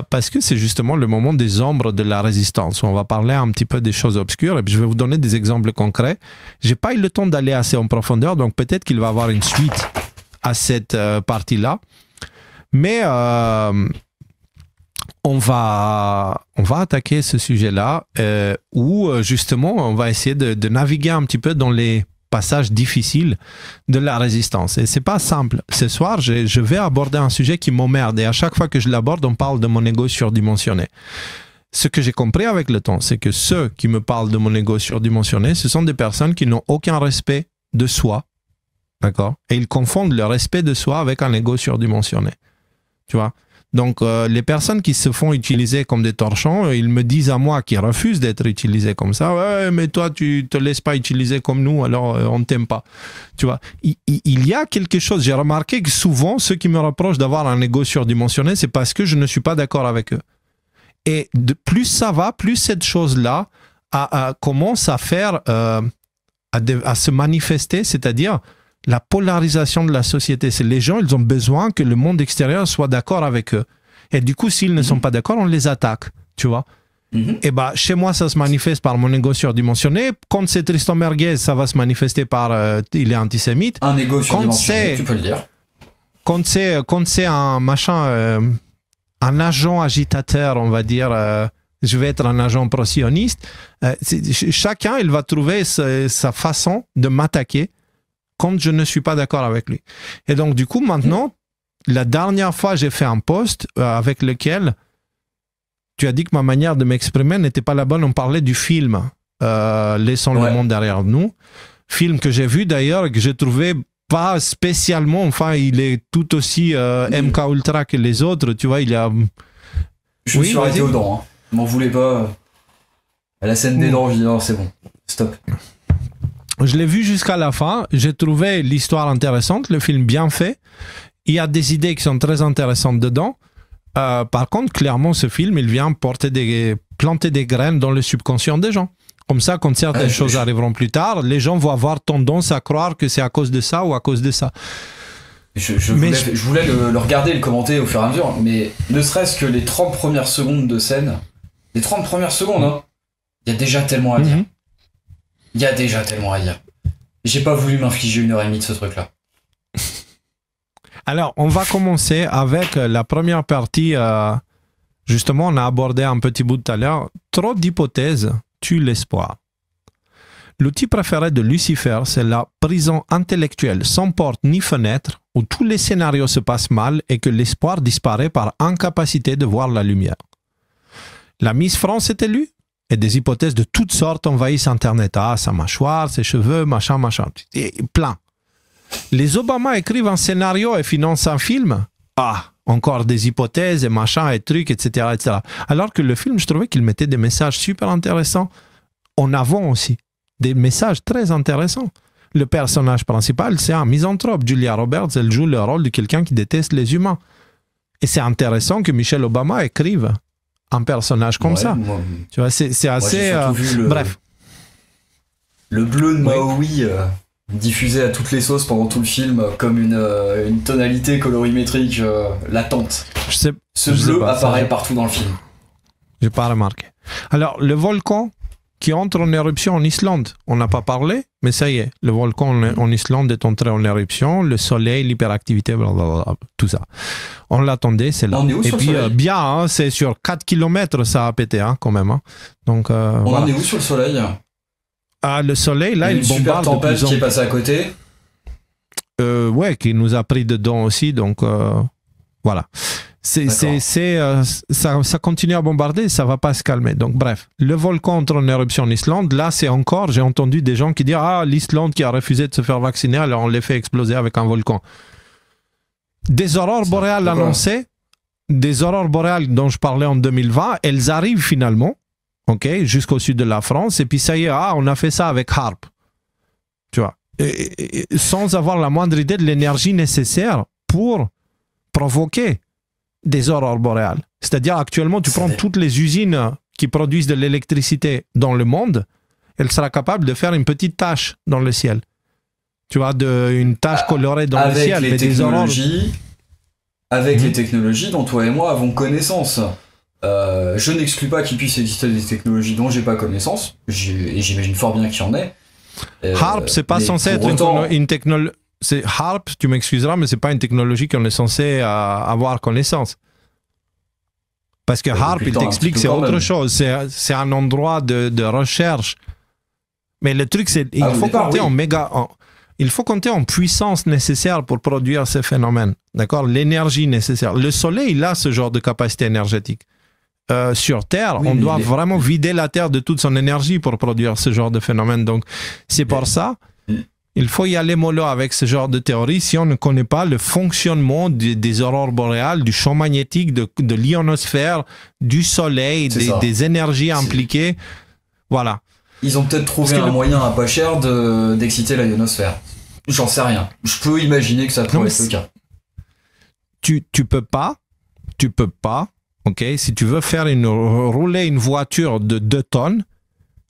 parce que c'est justement le moment des ombres de la résistance. On va parler un petit peu des choses obscures et puis je vais vous donner des exemples concrets. J'ai pas eu le temps d'aller assez en profondeur, donc peut-être qu'il va y avoir une suite à cette partie-là. Mais on va attaquer ce sujet-là où justement on va essayer de naviguer un petit peu dans les passages difficiles de la résistance. Et c'est pas simple. Ce soir, je vais aborder un sujet qui m'emmerde et à chaque fois que je l'aborde, on parle de mon ego surdimensionné. Ce que j'ai compris avec le temps, c'est que ceux qui me parlent de mon ego surdimensionné, ce sont des personnes qui n'ont aucun respect de soi. D'accord? Et ils confondent le respect de soi avec un ego surdimensionné. Tu vois? Donc, les personnes qui se font utiliser comme des torchons, ils me disent à moi qui refusent d'être utilisés comme ça, ouais, mais toi, tu te laisses pas utiliser comme nous, alors on ne t'aime pas. Tu vois, il y a quelque chose, j'ai remarqué que souvent, ceux qui me reprochent d'avoir un ego surdimensionné, c'est parce que je ne suis pas d'accord avec eux. Et plus ça va, plus cette chose-là commence à faire, à se manifester, c'est-à-dire la polarisation de la société. C'est les gens, ils ont besoin que le monde extérieur soit d'accord avec eux. Et du coup, s'ils ne sont pas d'accord, on les attaque, tu vois. Et bah, chez moi, ça se manifeste par mon ego surdimensionné. Quand c'est Tristan Merguez, ça va se manifester par il est antisémite. Un ego surdimensionné, tu peux le dire. Quand c'est un machin, un agent agitateur, on va dire, je vais être un agent pro-sioniste, chacun, il va trouver sa façon de m'attaquer quand je ne suis pas d'accord avec lui. Et donc, du coup, maintenant, la dernière fois, j'ai fait un post avec lequel tu as dit que ma manière de m'exprimer n'était pas la bonne. On parlait du film Laissons le monde derrière nous. Film que j'ai vu d'ailleurs et que j'ai trouvé pas spécialement, enfin, il est tout aussi MK Ultra que les autres, tu vois, il y a... Je me suis arrêté aux dents, hein. M'en voulez pas. À la scène des dents, je dis non, c'est bon, stop. Je l'ai vu jusqu'à la fin, j'ai trouvé l'histoire intéressante, le film bien fait, il y a des idées qui sont très intéressantes dedans. Par contre, clairement, ce film, il vient planter des graines dans le subconscient des gens. Comme ça, quand certaines choses arriveront plus tard, les gens vont avoir tendance à croire que c'est à cause de ça ou à cause de ça. Je voulais le regarder et le commenter au fur et à mesure, mais ne serait-ce que les 30 premières secondes de scène, les 30 premières secondes, hein, il y a déjà tellement à dire. Il y a déjà tellement à dire. J'ai pas voulu m'infliger 1h30 de ce truc-là. Alors, on va commencer avec la première partie. Justement, on a abordé un petit bout tout à l'heure. Trop d'hypothèses tuent l'espoir. L'outil préféré de Lucifer, c'est la prison intellectuelle sans porte ni fenêtre, où tous les scénarios se passent mal et que l'espoir disparaît par incapacité de voir la lumière. La Miss France est élue et des hypothèses de toutes sortes envahissent Internet. Ah, sa mâchoire, ses cheveux, machin, machin. Et plein. Les Obama écrivent un scénario et financent un film. Ah, encore des hypothèses et machin et trucs, etc., etc. Alors que le film, je trouvais qu'il mettait des messages super intéressants en avant aussi. Des messages très intéressants. Le personnage principal, c'est un misanthrope. Julia Roberts, elle joue le rôle de quelqu'un qui déteste les humains. Et c'est intéressant que Michelle Obama écrive un personnage comme ça. Tu vois, c'est assez... bref. Le bleu de Maui diffusé à toutes les sauces pendant tout le film comme une tonalité colorimétrique latente. Ce bleu apparaît partout dans le film. J'ai pas remarqué. Alors, le volcan qui entre en éruption en Islande, on n'a pas parlé, mais ça y est, le volcan en Islande est entré en éruption, le soleil, l'hyperactivité, blablabla, tout ça. On l'attendait, c'est là. Et puis, bien, hein, c'est sur 4 km, ça a pété, hein, quand même. Hein. Donc, on en est où sur le soleil? Ah, le soleil, là, il bombarde. Une super tempête qui est passée à côté. Ouais, qui nous a pris dedans aussi, donc voilà. Ça continue à bombarder, ça va pas se calmer. Donc bref, le volcan entre en éruption en Islande, là c'est encore, j'ai entendu des gens qui disent « Ah, l'Islande qui a refusé de se faire vacciner, alors on les fait exploser avec un volcan. » Des aurores boréales annoncées, des aurores boréales dont je parlais en 2020, elles arrivent finalement, ok, jusqu'au sud de la France, et puis ça y est, on a fait ça avec HAARP. Tu vois, et sans avoir la moindre idée de l'énergie nécessaire pour provoquer des aurores boréales. C'est-à-dire actuellement, tu prends toutes les usines qui produisent de l'électricité dans le monde, elle sera capable de faire une petite tache dans le ciel. Tu vois, une tache colorée dans le ciel. Mais des aurores... avec les technologies dont toi et moi avons connaissance. Je n'exclus pas qu'il puisse exister des technologies dont j'ai pas connaissance, et j'imagine fort bien qu'il y en ait. HAARP, c'est pas censé être une technologie. HAARP, tu m'excuseras, mais c'est pas une technologie qu'on est censé avoir connaissance. Parce que HAARP, il t'explique, c'est autre chose. C'est un endroit de recherche. Mais le truc, c'est il faut compter en puissance nécessaire pour produire ces phénomènes. D'accord? L'énergie nécessaire. Le Soleil, il a ce genre de capacité énergétique. Sur Terre, on doit vraiment vider la Terre de toute son énergie pour produire ce genre de phénomène. Donc, c'est pour ça, il faut y aller mollo avec ce genre de théorie si on ne connaît pas le fonctionnement des aurores boréales, du champ magnétique, de l'ionosphère, du Soleil, des énergies impliquées. Voilà. Ils ont peut-être trouvé un moyen à pas cher d'exciter la ionosphère. J'en sais rien. Je peux imaginer que ça pourrait être le cas. Tu peux pas, ok, si tu veux rouler une voiture de 2 tonnes,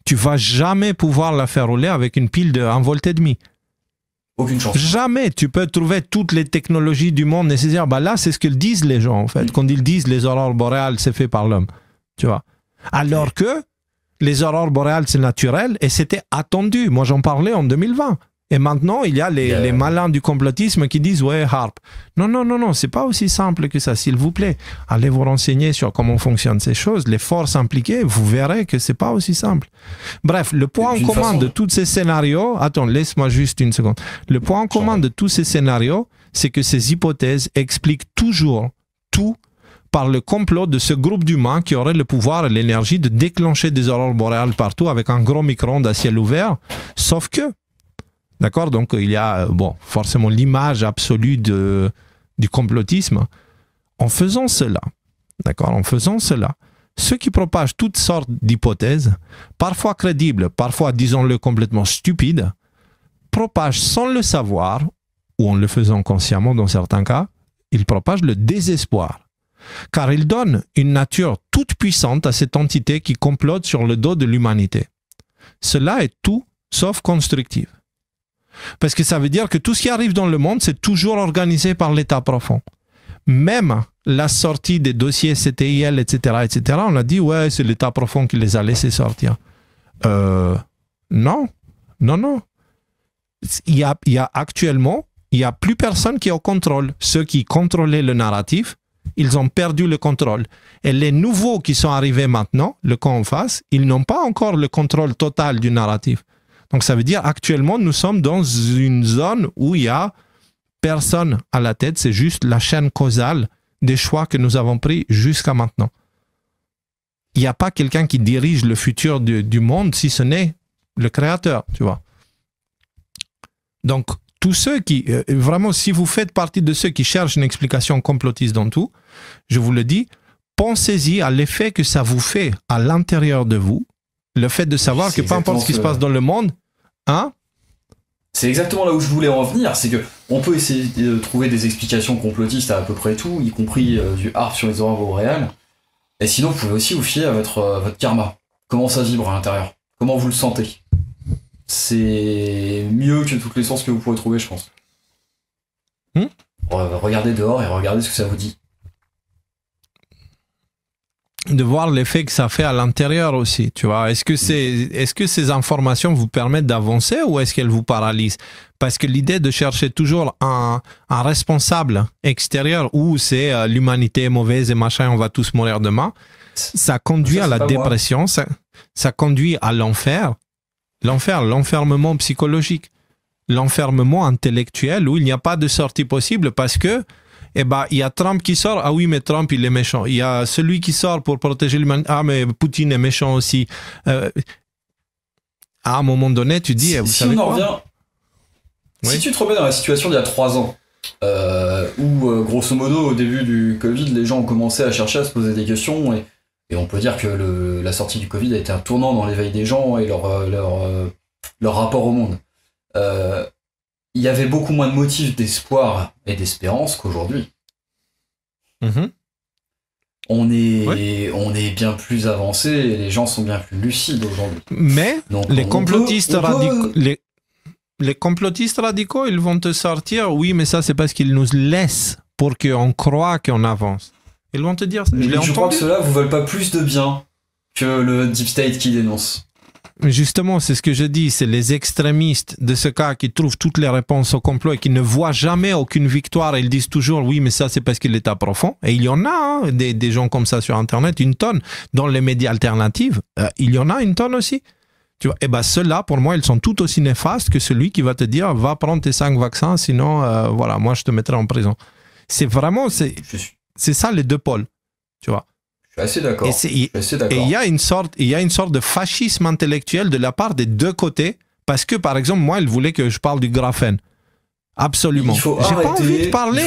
tu vas jamais pouvoir la faire rouler avec une pile de 1,5 volt. Aucune chance. Jamais. Tu peux trouver toutes les technologies du monde nécessaires. Bah là, c'est ce que disent les gens, en fait. Quand ils disent les aurores boréales, c'est fait par l'homme. Tu vois. Alors que les aurores boréales, c'est naturel et c'était attendu. Moi, j'en parlais en 2020. Et maintenant, il y a les malins du complotisme qui disent « Ouais, HAARP ». Non, c'est pas aussi simple que ça, s'il vous plaît. Allez vous renseigner sur comment fonctionnent ces choses, les forces impliquées, vous verrez que c'est pas aussi simple. Bref, le point en commun de tous ces scénarios... Attends, laisse-moi juste une seconde. Le point en commun de tous ces scénarios, c'est que ces hypothèses expliquent toujours tout par le complot de ce groupe d'humains qui aurait le pouvoir et l'énergie de déclencher des aurores boréales partout avec un gros micro-ondes à ciel ouvert, sauf que d'accord, donc il y a forcément l'image absolue du complotisme. En faisant cela, ceux qui propagent toutes sortes d'hypothèses, parfois crédibles, parfois, disons-le, complètement stupides, propagent sans le savoir, ou en le faisant consciemment dans certains cas, ils propagent le désespoir. Car ils donnent une nature toute puissante à cette entité qui complote sur le dos de l'humanité. Cela est tout sauf constructif. Parce que ça veut dire que tout ce qui arrive dans le monde, c'est toujours organisé par l'État profond. Même la sortie des dossiers CTIL, etc., on a dit, ouais, c'est l'État profond qui les a laissés sortir. Non. Actuellement, il n'y a plus personne qui est au contrôle. Ceux qui contrôlaient le narratif, ils ont perdu le contrôle. Et les nouveaux qui sont arrivés maintenant, le camp en face, ils n'ont pas encore le contrôle total du narratif. Donc ça veut dire actuellement nous sommes dans une zone où il n'y a personne à la tête, c'est juste la chaîne causale des choix que nous avons pris jusqu'à maintenant. Il n'y a pas quelqu'un qui dirige le futur du monde si ce n'est le créateur, tu vois. Donc tous ceux qui, vraiment si vous faites partie de ceux qui cherchent une explication complotiste dans tout, je vous le dis, pensez-y à l'effet que ça vous fait à l'intérieur de vous, le fait de savoir que peu importe ce qui se passe dans le monde, c'est exactement là où je voulais en venir, c'est que on peut essayer de trouver des explications complotistes à peu près tout, y compris du HAARP sur les aurores boréales. Et sinon, vous pouvez aussi vous fier à votre karma. Comment ça vibre à l'intérieur? Comment vous le sentez? C'est mieux que toutes les sources que vous pourrez trouver, je pense. Regardez dehors et regardez ce que ça vous dit. De voir l'effet que ça fait à l'intérieur aussi, tu vois. Est-ce que ces informations vous permettent d'avancer ou est-ce qu'elles vous paralysent? Parce que l'idée de chercher toujours un responsable extérieur où c'est l'humanité est mauvaise et machin, on va tous mourir demain, ça conduit à la dépression, ça conduit à l'enfermement psychologique, l'enfermement intellectuel où il n'y a pas de sortie possible parce que il y a Trump qui sort, ah oui, mais Trump, il est méchant. Il y a celui qui sort pour protéger l'humanité, ah, mais Poutine est méchant aussi. À un moment donné, tu dis, vous savez quoi ? Si tu te remets dans la situation d'il y a 3 ans, où, grosso modo, au début du Covid, les gens ont commencé à chercher à se poser des questions, et on peut dire que la sortie du Covid a été un tournant dans l'éveil des gens et leur rapport au monde. Il y avait beaucoup moins de motifs d'espoir et d'espérance qu'aujourd'hui. On est bien plus avancé et les gens sont bien plus lucides aujourd'hui. Mais donc, les complotistes radicaux, ils vont te sortir, oui, mais ça c'est parce qu'ils nous laissent pour qu'on croie qu'on avance. Ils vont te dire ça. Je crois que ceux-là vous veulent pas plus de bien que le Deep State qui dénonce. Justement, c'est ce que je dis, c'est les extrémistes de ce cas qui trouvent toutes les réponses au complot et qui ne voient jamais aucune victoire. Ils disent toujours, oui, mais ça, c'est parce que l'État profond. Et il y en a des gens comme ça sur Internet, une tonne. Dans les médias alternatifs, il y en a une tonne aussi. Tu vois, et ben ceux-là, pour moi, ils sont tout aussi néfastes que celui qui va te dire, va prendre tes 5 vaccins, sinon, voilà, moi, je te mettrai en prison. C'est vraiment, c'est ça les deux pôles, tu vois. Je suis assez d'accord. Et il y a une sorte de fascisme intellectuel de la part des deux côtés, parce que par exemple, moi, il voulait que je parle du graphène. Absolument. J'ai pas envie de parler.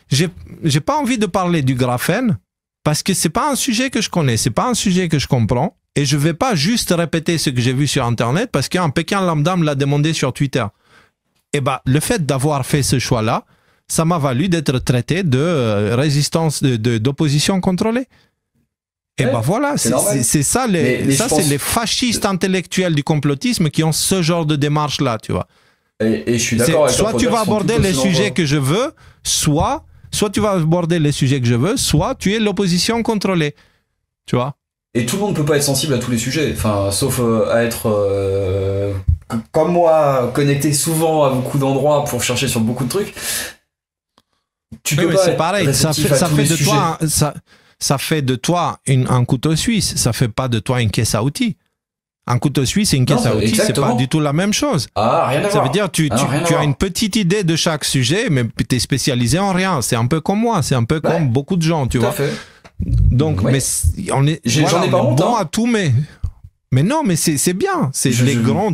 J'ai pas envie de parler du graphène parce que c'est pas un sujet que je connais, c'est pas un sujet que je comprends, et je vais pas juste répéter ce que j'ai vu sur Internet parce qu'un Pékin lambda me l'a demandé sur Twitter. Et ben, le fait d'avoir fait ce choix-là, ça m'a valu d'être traité de résistance, d'opposition contrôlée. Et ben voilà, c'est ça, c'est les fascistes intellectuels du complotisme qui ont ce genre de démarche-là, tu vois. Et je suis d'accord avec toi. Soit tu vas aborder les sujets que je veux, soit tu vas aborder les sujets que je veux, soit tu es l'opposition contrôlée, tu vois. Et tout le monde ne peut pas être sensible à tous les sujets, enfin, sauf à être, comme moi, connecté souvent à beaucoup d'endroits pour chercher sur beaucoup de trucs. Tu peux pas c'est pareil, ça fait de toi un couteau suisse, ça fait pas de toi une caisse à outils. Un couteau suisse et une caisse à outils, c'est pas du tout la même chose. Ah, rien à voir. Ça veut dire tu as une petite idée de chaque sujet, mais tu es spécialisé en rien. C'est un peu comme moi, c'est un peu comme beaucoup de gens, tu vois. Fait. Donc, mais j'en ai pas honte. Bon à tout, mais non, mais c'est bien. C'est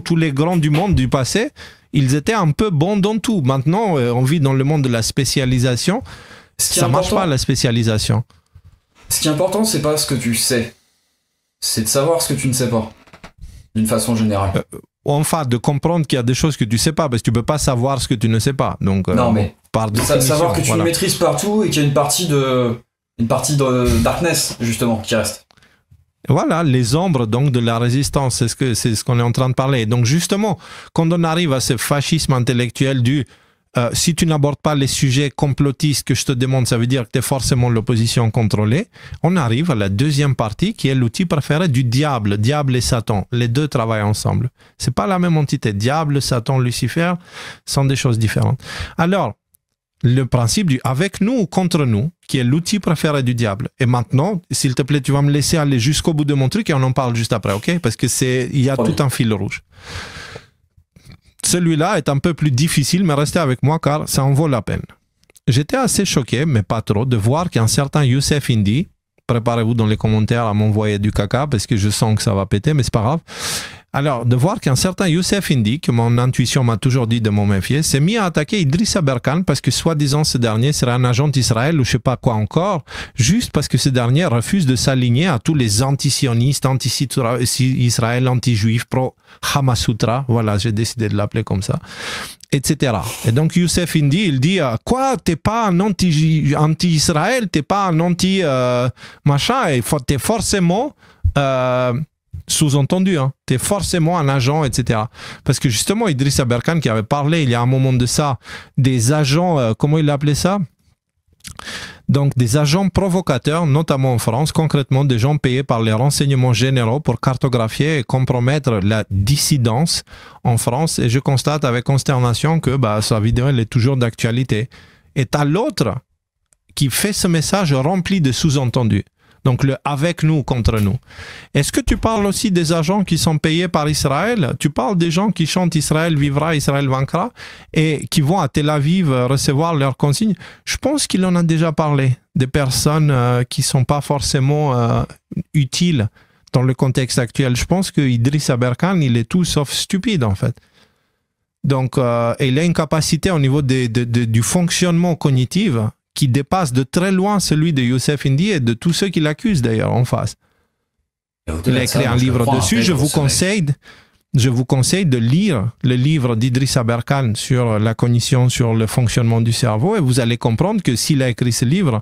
tous les grands du monde du passé, ils étaient un peu bons dans tout. Maintenant, on vit dans le monde de la spécialisation. Ça marche pas, la spécialisation. Ce qui est important, c'est pas ce que tu sais, c'est de savoir ce que tu ne sais pas, d'une façon générale. Enfin, de comprendre qu'il y a des choses que tu sais pas, parce que tu peux pas savoir ce que tu ne sais pas. Donc, non, mais par définition, savoir que tu le maîtrises partout et qu'il y a une partie de darkness justement qui reste. Voilà, les ombres donc de la résistance, c'est ce qu'on est en train de parler. Donc justement, quand on arrive à ce fascisme intellectuel du si tu n'abordes pas les sujets complotistes que je te demande, ça veut dire que tu es forcément l'opposition contrôlée. On arrive à la deuxième partie qui est l'outil préféré du diable. Diable et Satan, les deux travaillent ensemble. C'est pas la même entité. Diable, Satan, Lucifer sont des choses différentes. Alors, le principe du avec nous ou contre nous, qui est l'outil préféré du diable. Et maintenant, s'il te plaît, tu vas me laisser aller jusqu'au bout de mon truc et on en parle juste après, ok? Parce que il y a tout un fil rouge. Celui-là est un peu plus difficile, mais restez avec moi car ça en vaut la peine. J'étais assez choqué, mais pas trop, de voir qu'un certain Youssef Indy, préparez-vous dans les commentaires à m'envoyer du caca parce que je sens que ça va péter, mais c'est pas grave. Alors, de voir qu'un certain Youssef Indy, que mon intuition m'a toujours dit de m'en méfier, s'est mis à attaquer Idrissa Berkane parce que soi-disant ce dernier serait un agent d'Israël ou je sais pas quoi encore, juste parce que ce dernier refuse de s'aligner à tous les anti-sionistes, anti-Israël, anti-juifs, pro-Hamasutra, voilà, j'ai décidé de l'appeler comme ça, etc. Et donc Youssef Indy, il dit quoi, t'es pas un anti-Israël, t'es pas un anti-machin, t'es forcément... sous-entendu, hein, tu es forcément un agent, etc. Parce que justement, Idrissa Berkane qui avait parlé il y a un moment de ça, des agents, comment il appelait ça? Donc des agents provocateurs, notamment en France, concrètement des gens payés par les renseignements généraux pour cartographier et compromettre la dissidence en France. Et je constate avec consternation que sa vidéo elle est toujours d'actualité. Et tu as l'autre qui fait ce message rempli de sous-entendus. Donc le avec nous contre nous. Est-ce que tu parles aussi des agents qui sont payés par Israël? Tu parles des gens qui chantent Israël vivra, Israël vaincra et qui vont à Tel Aviv recevoir leurs consignes? Je pense qu'il en a déjà parlé. Des personnes qui ne sont pas forcément utiles dans le contexte actuel. Je pense que Idrissa Berkane, il est tout sauf stupide en fait. Donc il a une capacité au niveau du fonctionnement cognitif qui dépasse de très loin celui de Youssef Indy et de tous ceux qui l'accusent d'ailleurs en face. Il a écrit un livre dessus. Je vous conseille de lire le livre d'Idrissa Berkane sur la cognition, sur le fonctionnement du cerveau et vous allez comprendre que s'il a écrit ce livre,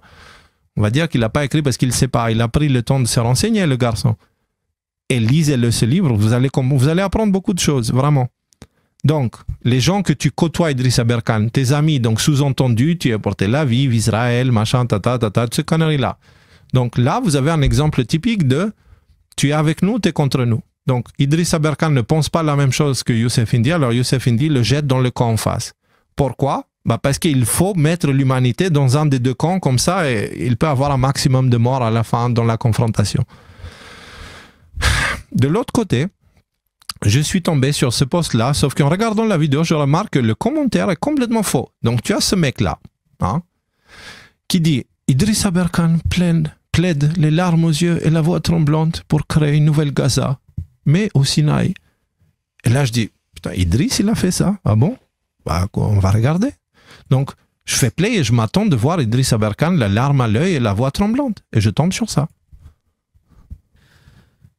on va dire qu'il n'a pas écrit parce qu'il ne sait pas. Il a pris le temps de se renseigner, le garçon. Et lisez-le ce livre, vous allez apprendre beaucoup de choses, vraiment. Donc, les gens que tu côtoies, Idriss Aberkan, tes amis, donc sous-entendu, tu es pour Tel Aviv, Israël, machin, ces conneries-là. Donc là, vous avez un exemple typique de tu es avec nous, tu es contre nous. Donc, Idriss Aberkan ne pense pas la même chose que Youssef Indy, alors Youssef Indy le jette dans le camp en face. Pourquoi? Parce qu'il faut mettre l'humanité dans un des deux camps, comme ça, et il peut avoir un maximum de morts à la fin dans la confrontation. De l'autre côté, je suis tombé sur ce post-là, sauf qu'en regardant la vidéo, je remarque que le commentaire est complètement faux. Donc, tu as ce mec-là, hein, qui dit « Idriss Aberkan plaide les larmes aux yeux et la voix tremblante pour créer une nouvelle Gaza, mais au Sinaï. » Et là, je dis « Putain, Idriss, il a fait ça? Ah bon? On va regarder. » Donc, je fais play et je m'attends de voir Idriss Aberkan, la larme à l'œil et la voix tremblante. Et je tombe sur ça.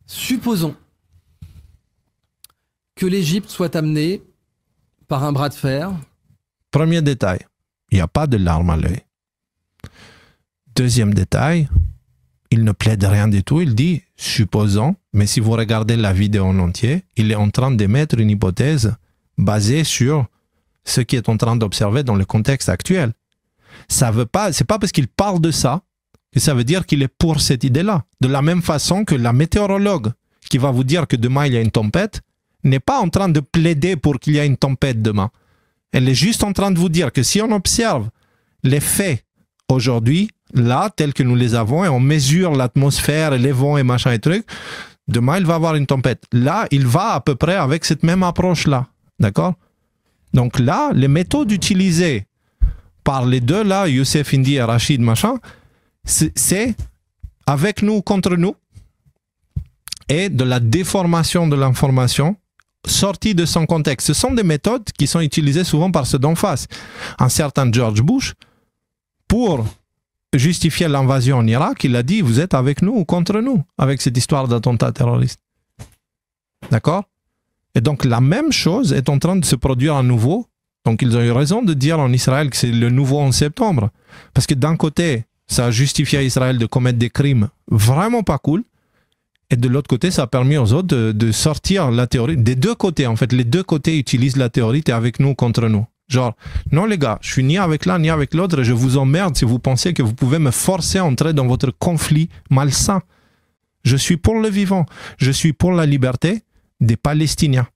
Supposons que l'Égypte soit amenée par un bras de fer. Premier détail, il n'y a pas de larmes à l'œil. Deuxième détail, il ne plaide rien du tout. Il dit, supposons, mais si vous regardez la vidéo en entier, il est en train d'émettre une hypothèse basée sur ce qu'il est en train d'observer dans le contexte actuel. Ça veut pas, c'est pas parce qu'il parle de ça que ça veut dire qu'il est pour cette idée-là. De la même façon que la météorologue qui va vous dire que demain il y a une tempête n'est pas en train de plaider pour qu'il y ait une tempête demain. Elle est juste en train de vous dire que si on observe les faits aujourd'hui, là, tels que nous les avons, et on mesure l'atmosphère, et les vents et machin et trucs, demain il va y avoir une tempête. Là, il va à peu près avec cette même approche-là. D'accord? Donc là, les méthodes utilisées par les deux, là, Youssef Indy et Rachid, machin, c'est avec nous contre nous, et de la déformation de l'information sortie de son contexte. Ce sont des méthodes qui sont utilisées souvent par ceux d'en face. Un certain George Bush, pour justifier l'invasion en Irak, il a dit, vous êtes avec nous ou contre nous, avec cette histoire d'attentat terroriste. D'accord? Et donc la même chose est en train de se produire à nouveau. Donc ils ont eu raison de dire en Israël que c'est le nouveau 11 septembre. Parce que d'un côté, ça a justifié à Israël de commettre des crimes vraiment pas cool. Et de l'autre côté, ça a permis aux autres de sortir la théorie. Des deux côtés, en fait, les deux côtés utilisent la théorie, t'es avec nous ou contre nous. Genre, non les gars, je suis ni avec l'un ni avec l'autre et je vous emmerde si vous pensez que vous pouvez me forcer à entrer dans votre conflit malsain. Je suis pour le vivant. Je suis pour la liberté des Palestiniens,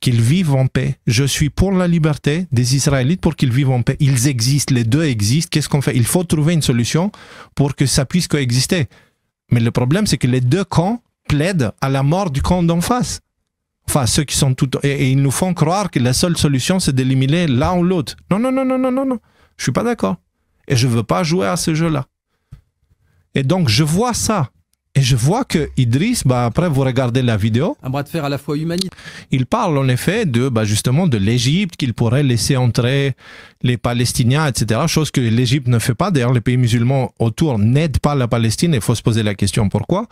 qu'ils vivent en paix. Je suis pour la liberté des Israélites pour qu'ils vivent en paix. Ils existent, les deux existent. Qu'est-ce qu'on fait? Il faut trouver une solution pour que ça puisse coexister. Mais le problème, c'est que les deux camps plaident à la mort du camp d'en face. Enfin, ceux qui sont tout... Et ils nous font croire que la seule solution, c'est d'éliminer l'un ou l'autre. Non, non, non, non, non, non, non. Je suis pas d'accord. Et je veux pas jouer à ce jeu-là. Et donc, je vois ça. Et je vois que Idriss, après vous regardez la vidéo, un bras de fer à la fois humaniste. Il parle en effet de, justement de l'Égypte, qu'il pourrait laisser entrer les Palestiniens, etc. Chose que l'Égypte ne fait pas. D'ailleurs, les pays musulmans autour n'aident pas la Palestine. Il faut se poser la question pourquoi.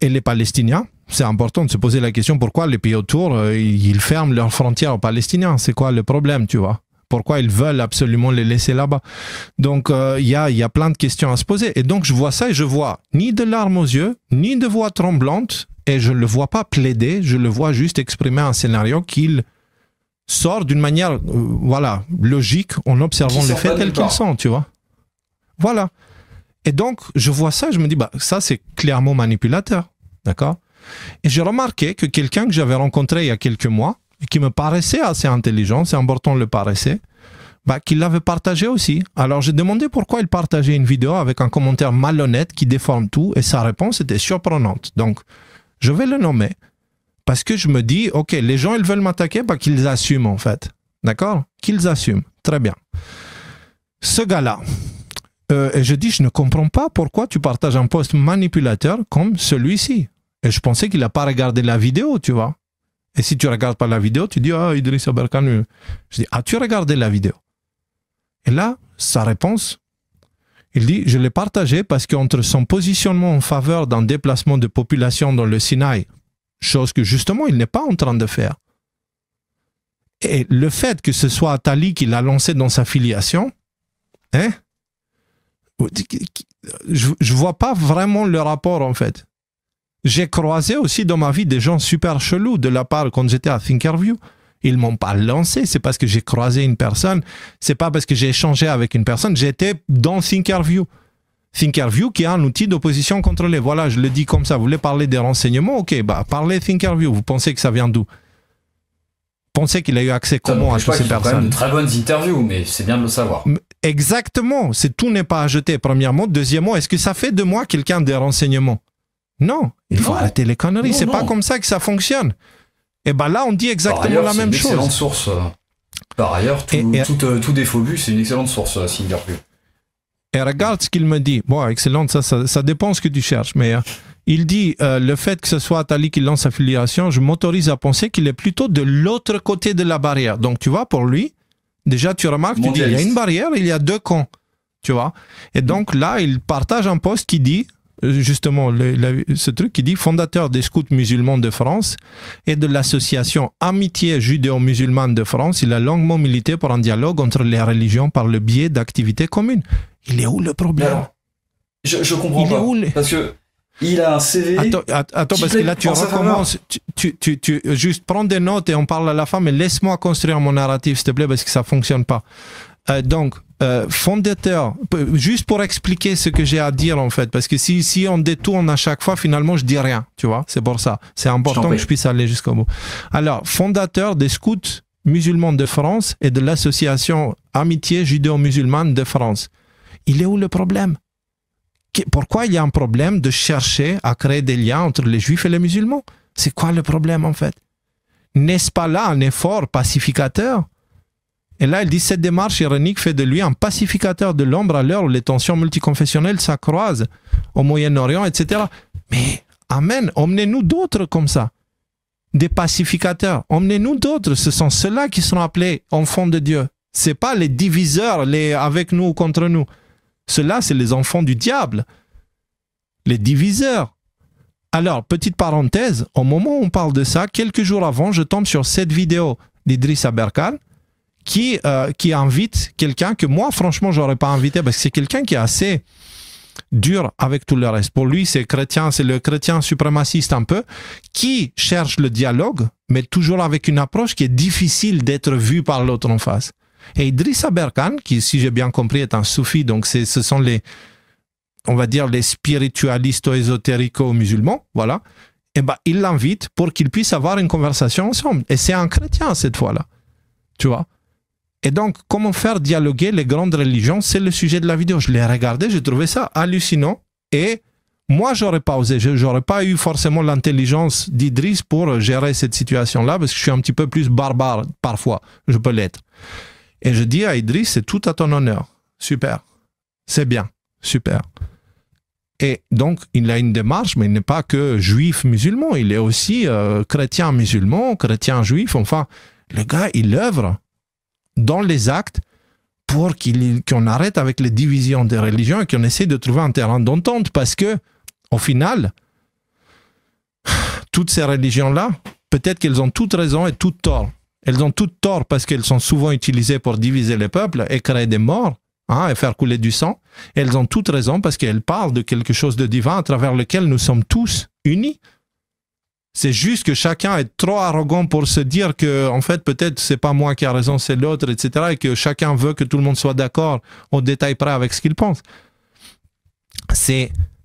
Et les Palestiniens, c'est important de se poser la question pourquoi les pays autour, ils ferment leurs frontières aux Palestiniens. C'est quoi le problème, tu vois? Pourquoi ils veulent absolument les laisser là-bas? Donc, il y a plein de questions à se poser. Et donc, je vois ça et je vois ni de larmes aux yeux, ni de voix tremblante. Et je ne le vois pas plaider, je le vois juste exprimer un scénario qu'il sort d'une manière logique en observant les faits tels qu'ils sont, tu vois. Voilà. Et donc, je vois ça et je me dis, ça, c'est clairement manipulateur. D'accord? Et j'ai remarqué que quelqu'un que j'avais rencontré il y a quelques mois, qui me paraissait assez intelligent, c'est important de le paraissait, qu'il l'avait partagé aussi. Alors j'ai demandé pourquoi il partageait une vidéo avec un commentaire malhonnête qui déforme tout, et sa réponse était surprenante. Donc, je vais le nommer, parce que je me dis, ok, les gens, ils veulent m'attaquer, qu'ils assument en fait. D'accord? Qu'ils assument. Très bien. Ce gars-là, et je dis, je ne comprends pas pourquoi tu partages un post manipulateur comme celui-ci. Et je pensais qu'il n'a pas regardé la vidéo, tu vois. Et si tu ne regardes pas la vidéo, tu dis, Idriss Aberkan. Je dis, as-tu regardé la vidéo? Et là, sa réponse, il dit, je l'ai partagé parce qu'entre son positionnement en faveur d'un déplacement de population dans le Sinaï, chose que justement il n'est pas en train de faire, et le fait que ce soit Attali qui l'a lancé dans sa filiation, je ne vois pas vraiment le rapport en fait. J'ai croisé aussi dans ma vie des gens super chelous de la part quand j'étais à Thinkerview. Ils m'ont pas lancé, c'est parce que j'ai croisé une personne, c'est pas parce que j'ai échangé avec une personne, j'étais dans Thinkerview. Thinkerview qui est un outil d'opposition contrôlée. Voilà, je le dis comme ça. Vous voulez parler des renseignements? Ok, parlez Thinkerview. Vous pensez que ça vient d'où? Pensez qu'il a eu accès comment à toutes ces personnes? Quand même de très bonnes interviews, mais c'est bien de le savoir. Exactement. Tout n'est pas à jeter, premièrement. Deuxièmement, est-ce que ça fait de moi quelqu'un des renseignements? Non. Il faut arrêter les conneries. C'est pas comme ça que ça fonctionne. Et là, on dit exactement la même chose. C'est une excellente source. Par ailleurs, tout des faux buts, c'est une excellente source, Thinkerview. Et regarde ce qu'il me dit. Bon, excellent, ça dépend ce que tu cherches. Mais il dit, le fait que ce soit Attali qui lance sa filiation, je m'autorise à penser qu'il est plutôt de l'autre côté de la barrière. Donc, tu vois, pour lui, déjà, tu remarques, tu dis, il y a une barrière, il y a deux camps. Tu vois. Et donc, là, il partage un post qui dit, justement, ce truc qui dit, fondateur des scouts musulmans de France et de l'association Amitié judéo-musulmane de France, il a longuement milité pour un dialogue entre les religions par le biais d'activités communes. Il est où le problème? Alors, je comprends pas. Parce que il a un CV. Attends parce que là tu recommences. Tu juste prends des notes et on parle à la fin, mais laisse-moi construire mon narratif, s'il te plaît, parce que ça fonctionne pas. Donc, fondateur, juste pour expliquer ce que j'ai à dire en fait, parce que si on détourne à chaque fois, finalement je dis rien, tu vois, c'est pour ça. C'est important que je puisse aller jusqu'au bout. Alors, fondateur des scouts musulmans de France et de l'association Amitié judéo-musulmane de France. Il est où le problème? Pourquoi il y a un problème de chercher à créer des liens entre les juifs et les musulmans? C'est quoi le problème en fait? N'est-ce pas là un effort pacificateur? Et là, il dit cette démarche ironique fait de lui un pacificateur de l'ombre à l'heure où les tensions multiconfessionnelles s'accroisent au Moyen-Orient, etc. Mais, amen, emmenez-nous d'autres comme ça. Des pacificateurs, emmenez-nous d'autres. Ce sont ceux-là qui sont appelés enfants de Dieu. C'est pas les diviseurs, les avec nous ou contre nous. Ceux-là, c'est les enfants du diable, les diviseurs. Alors, petite parenthèse, au moment où on parle de ça, quelques jours avant, je tombe sur cette vidéo d'Idriss Aberkan qui invite quelqu'un que moi, franchement, j'aurais pas invité parce que c'est quelqu'un qui est assez dur avec tout le reste. Pour lui, c'est le chrétien suprémaciste un peu, qui cherche le dialogue, mais toujours avec une approche qui est difficile d'être vue par l'autre en face. Et Idriss Aberkan, qui, si j'ai bien compris, est un soufi, donc ce sont on va dire, les spiritualisto-ésotérico-musulmans, voilà, et il l'invite pour qu'ils puissent avoir une conversation ensemble. Et c'est un chrétien cette fois-là, tu vois. Et donc, comment faire dialoguer les grandes religions, c'est le sujet de la vidéo. Je l'ai regardé, j'ai trouvé ça hallucinant. Et moi, j'aurais pas osé, j'aurais pas eu forcément l'intelligence d'Idriss pour gérer cette situation-là, parce que je suis un petit peu plus barbare parfois, je peux l'être. Et je dis à Idriss, c'est tout à ton honneur. Super. C'est bien. Super. Et donc, il a une démarche, mais il n'est pas que juif musulman, il est aussi chrétien musulman, chrétien juif. Enfin, le gars, il œuvre dans les actes pour qu'on arrête avec les divisions des religions et qu'on essaie de trouver un terrain d'entente, parce que, au final, toutes ces religions-là, peut-être qu'elles ont toutes raison et toutes tort. Elles ont toutes tort parce qu'elles sont souvent utilisées pour diviser les peuples et créer des morts, et faire couler du sang. Et elles ont toutes raison parce qu'elles parlent de quelque chose de divin à travers lequel nous sommes tous unis. C'est juste que chacun est trop arrogant pour se dire que, en fait, peut-être c'est pas moi qui a raison, c'est l'autre, etc. Et que chacun veut que tout le monde soit d'accord au détail près avec ce qu'il pense.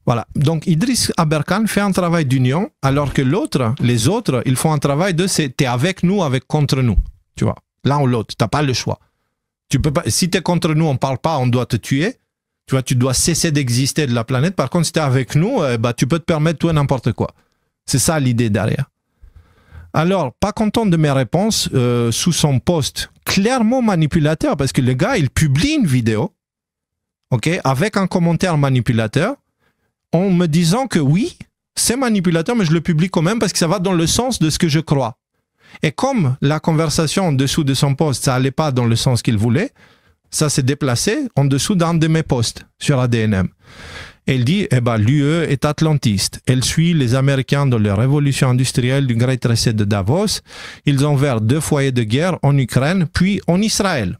Voilà. Donc, Idriss Aberkan fait un travail d'union, alors que les autres, ils font un travail de t'es avec nous, contre nous. Tu vois, l'un ou l'autre, t'as pas le choix. Tu peux pas, si t'es contre nous, on parle pas, on doit te tuer. Tu vois, tu dois cesser d'exister de la planète. Par contre, si t'es avec nous, tu peux te permettre tout et n'importe quoi. C'est ça l'idée derrière. Alors, pas content de mes réponses sous son post clairement manipulateur, parce que le gars, il publie une vidéo, avec un commentaire manipulateur, en me disant que oui, c'est manipulateur, mais je le publie quand même parce que ça va dans le sens de ce que je crois. Et comme la conversation en dessous de son post, ça allait pas dans le sens qu'il voulait, ça s'est déplacé en dessous d'un de mes posts sur ADNM. Et il dit, l'UE est atlantiste. Elle suit les Américains dans leur révolution industrielle du Great Reset de Davos. Ils ont ouvert 2 foyers de guerre en Ukraine, puis en Israël.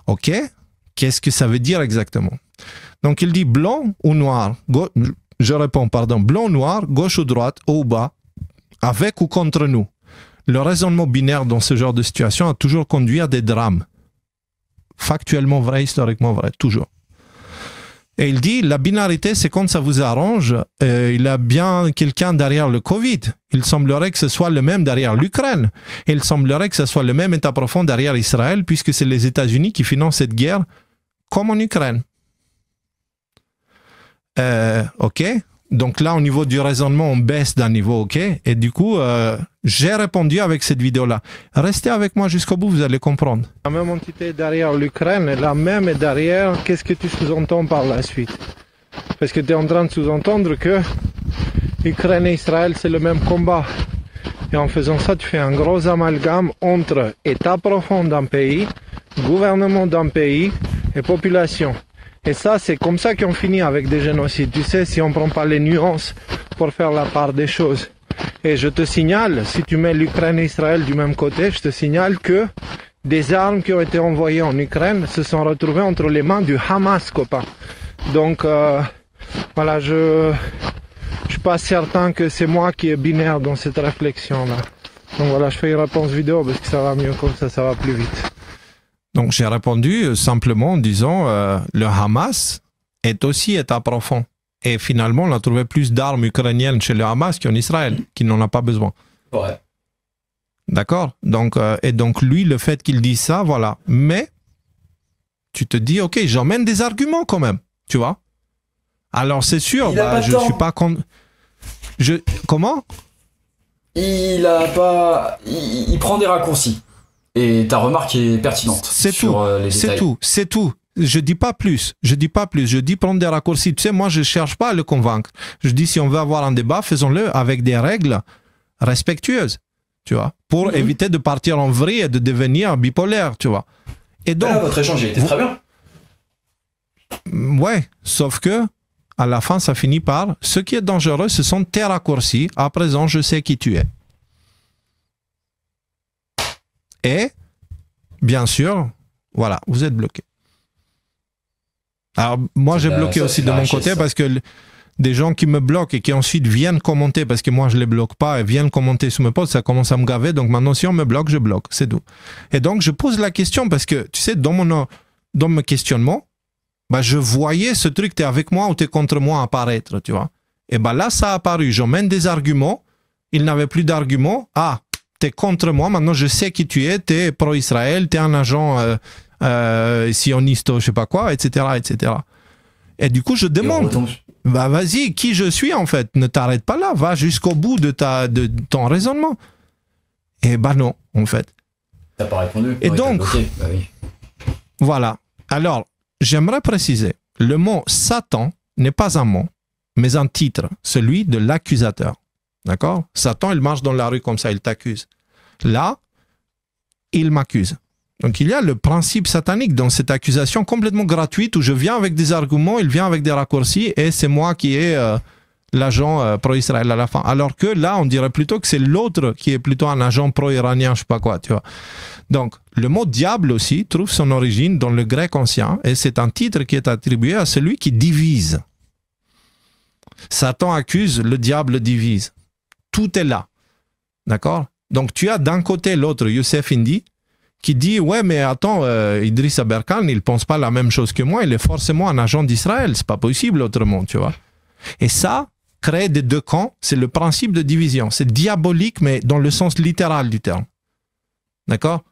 Ok? Qu'est-ce que ça veut dire exactement? Donc il dit blanc ou noir. Je réponds, blanc ou noir, gauche ou droite, haut ou bas, avec ou contre nous. le raisonnement binaire dans ce genre de situation a toujours conduit à des drames. Factuellement vrai, historiquement vrai, toujours. Et il dit, la binarité, c'est quand ça vous arrange, il a bien quelqu'un derrière le Covid. Il semblerait que ce soit le même derrière l'Ukraine. Et il semblerait que ce soit le même état profond derrière Israël, puisque c'est les États-Unis qui financent cette guerre, comme en Ukraine. Ok. Donc là, au niveau du raisonnement, on baisse d'un niveau, ok. Et du coup, j'ai répondu avec cette vidéo-là. Restez avec moi jusqu'au bout, vous allez comprendre. La même entité derrière l'Ukraine, la même est derrière, qu'est-ce que tu sous-entends par la suite? Parce que tu es en train de sous-entendre que Ukraine et Israël, c'est le même combat. Et en faisant ça, tu fais un gros amalgame entre état profond d'un pays, gouvernement d'un pays et population. Et ça, c'est comme ça qu'on finit avec des génocides. Tu sais, si on ne prend pas les nuances pour faire la part des choses. Et je te signale, si tu mets l'Ukraine et Israël du même côté, je te signale que des armes qui ont été envoyées en Ukraine se sont retrouvées entre les mains du Hamas, copain. Donc, voilà, je suis pas certain que c'est moi qui est binaire dans cette réflexion-là. Donc voilà, je fais une réponse vidéo parce que ça va mieux comme ça va plus vite. Donc j'ai répondu simplement en disant le Hamas est aussi état profond. Et finalement, on a trouvé plus d'armes ukrainiennes chez le Hamas qu'en Israël, qui n'en a pas besoin. Ouais. D'accord. Donc, et donc lui, le fait qu'il dise ça, voilà. Mais tu te dis, ok, j'emmène des arguments quand même, tu vois. Alors c'est sûr, je suis pas contre. Comment? Il prend des raccourcis. Et ta remarque est pertinente. C'est tout. Je dis pas plus. Je dis prendre des raccourcis. Tu sais, moi, je cherche pas à le convaincre. Je dis, si on veut avoir un débat, faisons-le avec des règles respectueuses, tu vois, pour éviter de partir en vrille et de devenir bipolaire, tu vois. Et donc, là, votre échange était très bien. Ouais, sauf que à la fin, ça finit par ce qui est dangereux, ce sont tes raccourcis. À présent, je sais qui tu es. Et, bien sûr, voilà, vous êtes bloqué. Alors, moi, j'ai bloqué aussi de mon côté parce que des gens qui me bloquent et qui ensuite viennent commenter, parce que moi, je ne les bloque pas, et viennent commenter sur mes posts, ça commence à me gaver. Donc maintenant, si on me bloque, je bloque, c'est tout. Et donc, je pose la question parce que, tu sais, dans mon questionnement, je voyais ce truc, tu es avec moi ou tu es contre moi apparaître, tu vois. Et là, ça a apparu. J'emmène des arguments. Il n'avait plus d'arguments. Ah, tu es contre moi, maintenant je sais qui tu es pro-Israël, tu es un agent sioniste, je sais pas quoi, etc., etc. Et du coup, je demande, vas-y, qui je suis en fait? Ne t'arrête pas là, va jusqu'au bout de ton raisonnement. Et non, en fait. T'as pas répondu. Et donc, oui. Voilà. Alors, j'aimerais préciser, le mot Satan n'est pas un mot, mais un titre, celui de l'accusateur. D'accord? Satan, il marche dans la rue comme ça, il t'accuse. Là, il m'accuse. Donc, il y a le principe satanique dans cette accusation complètement gratuite où je viens avec des arguments, il vient avec des raccourcis et c'est moi qui est l'agent pro-Israël à la fin. Alors que là, on dirait plutôt que c'est l'autre qui est plutôt un agent pro-iranien, je sais pas quoi, tu vois. Donc, le mot diable aussi trouve son origine dans le grec ancien et c'est un titre qui est attribué à celui qui divise. Satan accuse, le diable divise. Tout est là. D'accord? Donc, tu as d'un côté l'autre, Youssef Indy, qui dit, ouais, mais attends, Idriss Aberkan, il ne pense pas la même chose que moi, il est forcément un agent d'Israël, c'est pas possible autrement, tu vois. Et ça crée des deux camps, c'est le principe de division. C'est diabolique, mais dans le sens littéral du terme. D'accord?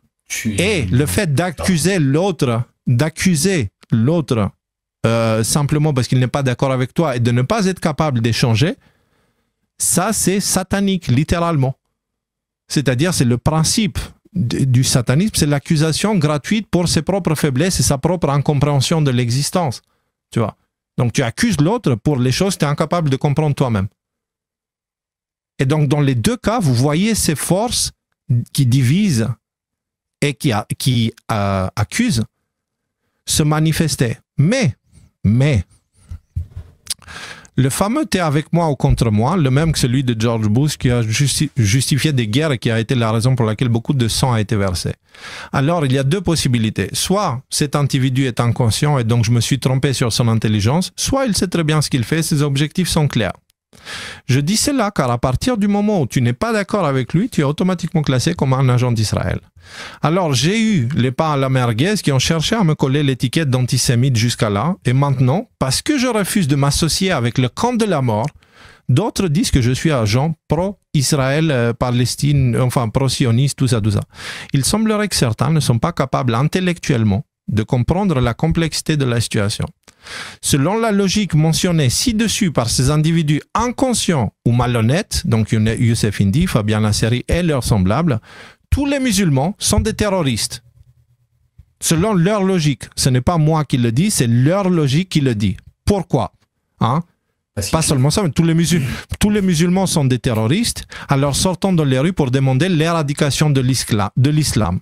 Et le fait d'accuser l'autre simplement parce qu'il n'est pas d'accord avec toi et de ne pas être capable d'échanger, ça, c'est satanique, littéralement. C'est-à-dire, c'est le principe du satanisme, c'est l'accusation gratuite pour ses propres faiblesses et sa propre incompréhension de l'existence. Tu vois? Donc, tu accuses l'autre pour les choses que tu es incapable de comprendre toi-même. Et donc, dans les deux cas, vous voyez ces forces qui divisent et qui accusent se manifester. Mais, le fameux « t'es avec moi ou contre moi », le même que celui de George Bush qui a justifié des guerres et qui a été la raison pour laquelle beaucoup de sang a été versé. Alors, il y a deux possibilités. Soit cet individu est inconscient et donc je me suis trompé sur son intelligence, soit il sait très bien ce qu'il fait, ses objectifs sont clairs. Je dis cela car à partir du moment où tu n'es pas d'accord avec lui, tu es automatiquement classé comme un agent d'Israël. Alors j'ai eu les pains à la merguez qui ont cherché à me coller l'étiquette d'antisémite jusqu'à là, et maintenant, parce que je refuse de m'associer avec le camp de la mort, d'autres disent que je suis agent pro-Israël, Palestine, enfin pro-sioniste, tout ça. Il semblerait que certains ne sont pas capables intellectuellement de comprendre la complexité de la situation. Selon la logique mentionnée ci-dessus par ces individus inconscients ou malhonnêtes, donc Youssef Indy, Fabien Nasseri et leurs semblables, tous les musulmans sont des terroristes. Selon leur logique. Ce n'est pas moi qui le dis, c'est leur logique qui le dit. Pourquoi? Pas seulement ça, mais tous les musulmans sont des terroristes, alors sortons dans les rues pour demander l'éradication de l'islam.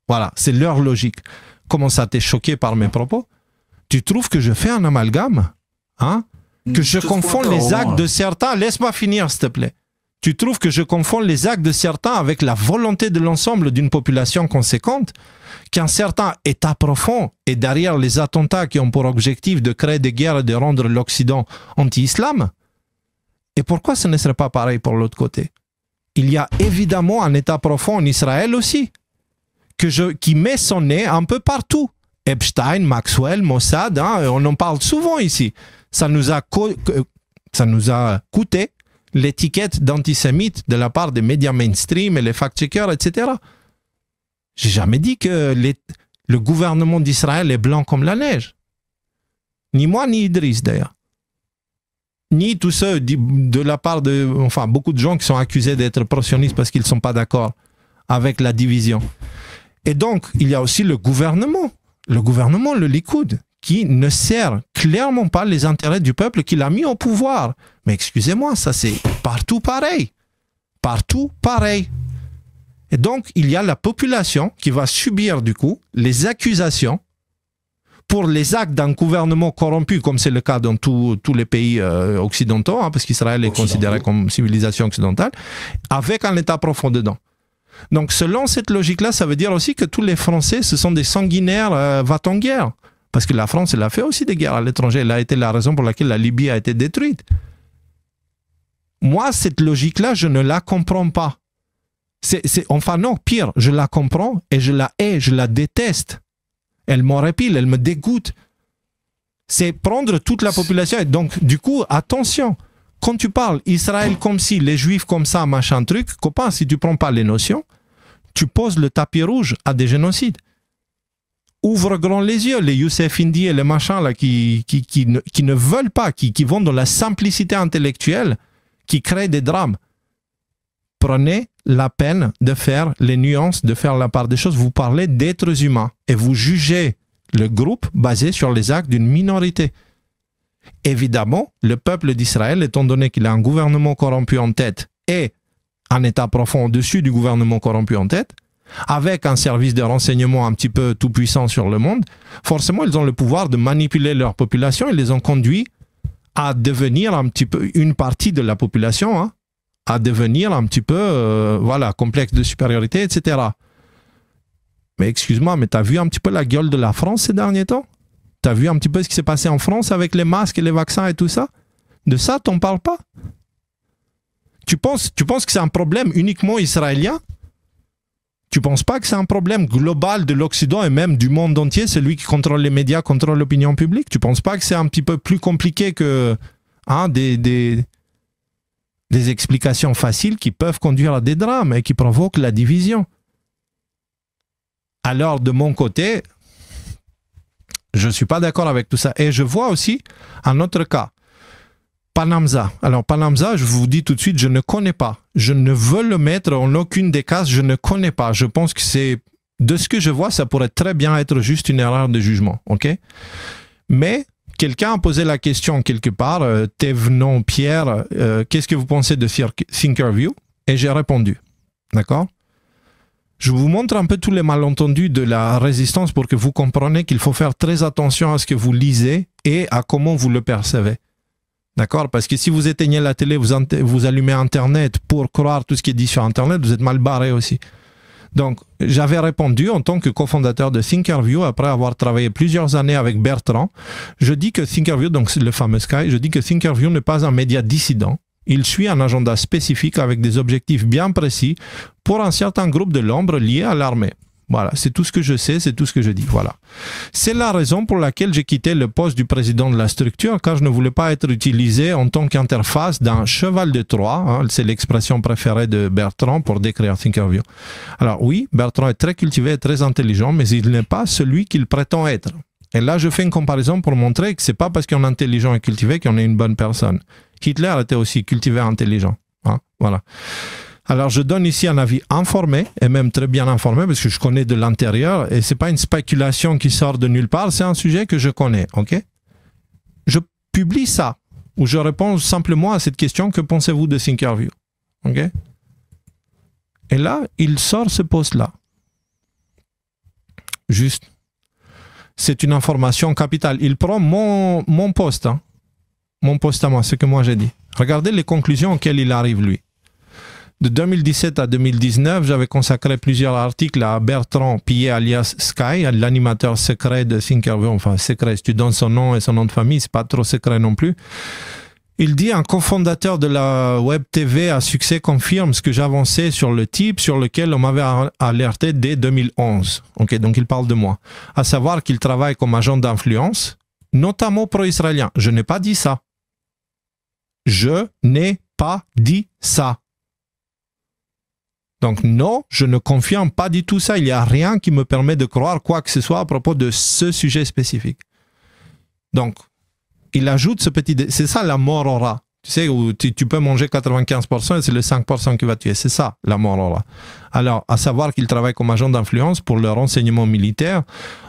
Voilà, c'est leur logique. Comment ça t'est choqué par mes propos? Tu trouves que je fais un amalgame? Que je confonds les actes de certains? Laisse-moi finir, s'il te plaît. Tu trouves que je confonds les actes de certains avec la volonté de l'ensemble d'une population conséquente? Qu'un certain état profond est derrière les attentats qui ont pour objectif de créer des guerres et de rendre l'Occident anti-islam? Et pourquoi ce ne serait pas pareil pour l'autre côté? Il y a évidemment un état profond en Israël aussi, qui met son nez un peu partout. Epstein, Maxwell, Mossad, on en parle souvent ici. Ça nous a coûté l'étiquette d'antisémite de la part des médias mainstream et les fact-checkers, etc. J'ai jamais dit que le gouvernement d'Israël est blanc comme la neige. Ni moi, ni Idriss d'ailleurs. Ni tous ceux de la part de... Enfin, beaucoup de gens qui sont accusés d'être pro-sionistes parce qu'ils ne sont pas d'accord avec la division. Et donc, il y a aussi le gouvernement, le Likoud, qui ne sert clairement pas les intérêts du peuple qu'il a mis au pouvoir. Mais excusez-moi, ça c'est partout pareil. Partout pareil. Et donc, il y a la population qui va subir du coup les accusations pour les actes d'un gouvernement corrompu, comme c'est le cas dans tous les pays occidentaux, parce qu'Israël est considéré comme civilisation occidentale, avec un état profond dedans. Donc, selon cette logique-là, ça veut dire aussi que tous les Français, ce sont des sanguinaires va-t-en-guerre. Parce que la France, elle a fait aussi des guerres à l'étranger. Elle a été la raison pour laquelle la Libye a été détruite. Moi, cette logique-là, je ne la comprends pas. Enfin non, pire, je la comprends et je la hais, je la déteste. Elle m'horripile, elle me dégoûte. C'est prendre toute la population. Et donc, du coup, attention. Quand tu parles Israël comme si, les Juifs comme ça, machin truc, copain, si tu prends pas les notions, tu poses le tapis rouge à des génocides. Ouvre grand les yeux, les Youssef Indy et les machins là qui ne veulent pas, qui vont dans la simplicité intellectuelle, qui créent des drames. Prenez la peine de faire les nuances, de faire la part des choses. Vous parlez d'êtres humains et vous jugez le groupe basé sur les actes d'une minorité. Évidemment, le peuple d'Israël, étant donné qu'il a un gouvernement corrompu en tête et un état profond au-dessus du gouvernement corrompu en tête, avec un service de renseignement un petit peu tout puissant sur le monde, forcément, ils ont le pouvoir de manipuler leur population et les ont conduits à devenir un petit peu une partie de la population, à devenir un petit peu, complexe de supériorité, etc. Mais excuse-moi, mais tu as vu un petit peu la gueule de la France ces derniers temps? Tu as vu un petit peu ce qui s'est passé en France avec les masques et les vaccins et tout ça? De ça, tu n'en parles pas? Tu penses que c'est un problème uniquement israélien? Tu ne penses pas que c'est un problème global de l'Occident et même du monde entier, celui qui contrôle les médias, contrôle l'opinion publique? Tu ne penses pas que c'est un petit peu plus compliqué que des explications faciles qui peuvent conduire à des drames et qui provoquent la division? Alors, de mon côté, je ne suis pas d'accord avec tout ça. Et je vois aussi un autre cas. Panamza. Alors, Panamza, je vous dis tout de suite, je ne connais pas. Je ne veux le mettre en aucune des cases, je ne connais pas. Je pense que c'est, de ce que je vois, ça pourrait très bien être juste une erreur de jugement. Ok? Mais, quelqu'un a posé la question quelque part, Thévenon Pierre, qu'est-ce que vous pensez de Thinkerview? Et j'ai répondu. D'accord? Je vous montre un peu tous les malentendus de la résistance pour que vous compreniez qu'il faut faire très attention à ce que vous lisez et à comment vous le percevez. D'accord? Parce que si vous éteignez la télé, vous allumez Internet pour croire tout ce qui est dit sur Internet, vous êtes mal barré aussi. Donc, j'avais répondu en tant que cofondateur de Thinkerview, après avoir travaillé plusieurs années avec Bertrand, je dis que Thinkerview, donc le fameux Sky, je dis que Thinkerview n'est pas un média dissident, Il suit un agenda spécifique avec des objectifs bien précis pour un certain groupe de l'ombre lié à l'armée. Voilà, c'est tout ce que je sais, c'est tout ce que je dis. Voilà. C'est la raison pour laquelle j'ai quitté le poste du président de la structure, car je ne voulais pas être utilisé en tant qu'interface d'un cheval de Troie. Hein, c'est l'expression préférée de Bertrand pour décrire Thinkerview. Alors oui, Bertrand est très cultivé et très intelligent, mais il n'est pas celui qu'il prétend être. Et là, je fais une comparaison pour montrer que c'est pas parce qu'on est intelligent et cultivé qu'on est une bonne personne. Hitler était aussi cultivé et intelligent. Hein, voilà. Alors, je donne ici un avis informé, et même très bien informé, parce que je connais de l'intérieur, et c'est pas une spéculation qui sort de nulle part, c'est un sujet que je connais, ok? Je publie ça, où je réponds simplement à cette question, que pensez-vous de Thinkerview? Ok? Et là, il sort ce post-là. Juste. C'est une information capitale. Il prend mon post, hein? Mon post à moi, ce que moi j'ai dit. Regardez les conclusions auxquelles il arrive, lui. De 2017 à 2019, j'avais consacré plusieurs articles à Bertrand Pillet alias Sky, l'animateur secret de Thinkerview. Enfin, secret, si tu donnes son nom et son nom de famille, c'est pas trop secret non plus. Il dit, un cofondateur de la Web TV à succès confirme ce que j'avançais sur le type sur lequel on m'avait alerté dès 2011. Ok, donc il parle de moi. À savoir qu'il travaille comme agent d'influence, notamment pro-israélien. Je n'ai pas dit ça. Je n'ai pas dit ça. Donc non, je ne confirme pas du tout ça. Il n'y a rien qui me permet de croire quoi que ce soit à propos de ce sujet spécifique. Donc, il ajoute ce petit... C'est ça la mort aura. Tu sais, où tu peux manger 95% et c'est le 5% qui va tuer. C'est ça, la mort aura. Alors, à savoir qu'il travaille comme agent d'influence pour le renseignement militaire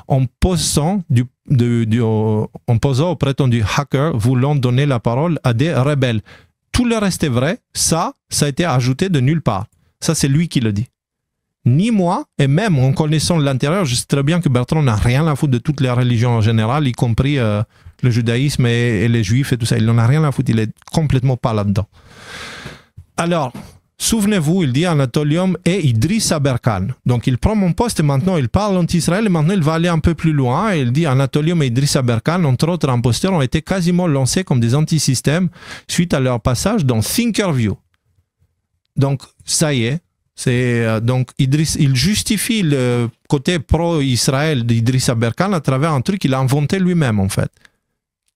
en posant aux prétendus hackers voulant donner la parole à des rebelles. Tout le reste est vrai. Ça a été ajouté de nulle part. Ça, c'est lui qui le dit. Ni moi, et même en connaissant l'intérieur, je sais très bien que Bertrand n'a rien à foutre de toutes les religions en général, y compris le judaïsme et les juifs et tout ça. Il n'en a rien à foutre, il est complètement pas là-dedans. Alors, souvenez-vous, il dit Anatolium et Idriss Aberkan. Donc, il prend mon poste et maintenant il parle anti-Israël et maintenant il va aller un peu plus loin. Et il dit Anatolium et Idriss Aberkan, entre autres imposteurs, ont été quasiment lancés comme des antisystèmes suite à leur passage dans Thinkerview. Donc, ça y est. Donc, il justifie le côté pro-Israël d'Idriss Aberkan à travers un truc qu'il a inventé lui-même, en fait,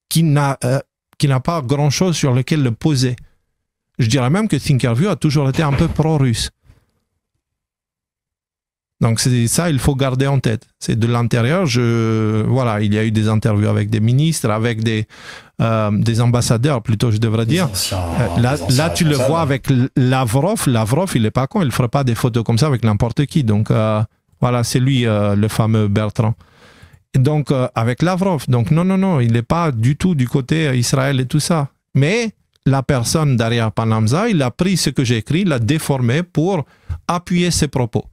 qui n'a pas grand-chose sur lequel le poser. Je dirais même que Thinkerview a toujours été un peu pro-russe. Donc, c'est ça, il faut garder en tête. C'est de l'intérieur. Voilà, il y a eu des interviews avec des ministres, avec des ambassadeurs, plutôt, je devrais dire. Là, tu le vois avec Lavrov. Lavrov, il n'est pas con. Il ne ferait pas des photos comme ça avec n'importe qui. Donc, voilà, c'est lui, le fameux Bertrand. Et donc, avec Lavrov. Donc, non, il n'est pas du tout du côté Israël et tout ça. Mais la personne derrière Panamza, il a pris ce que j'ai écrit, il l'a déformé pour appuyer ses propos.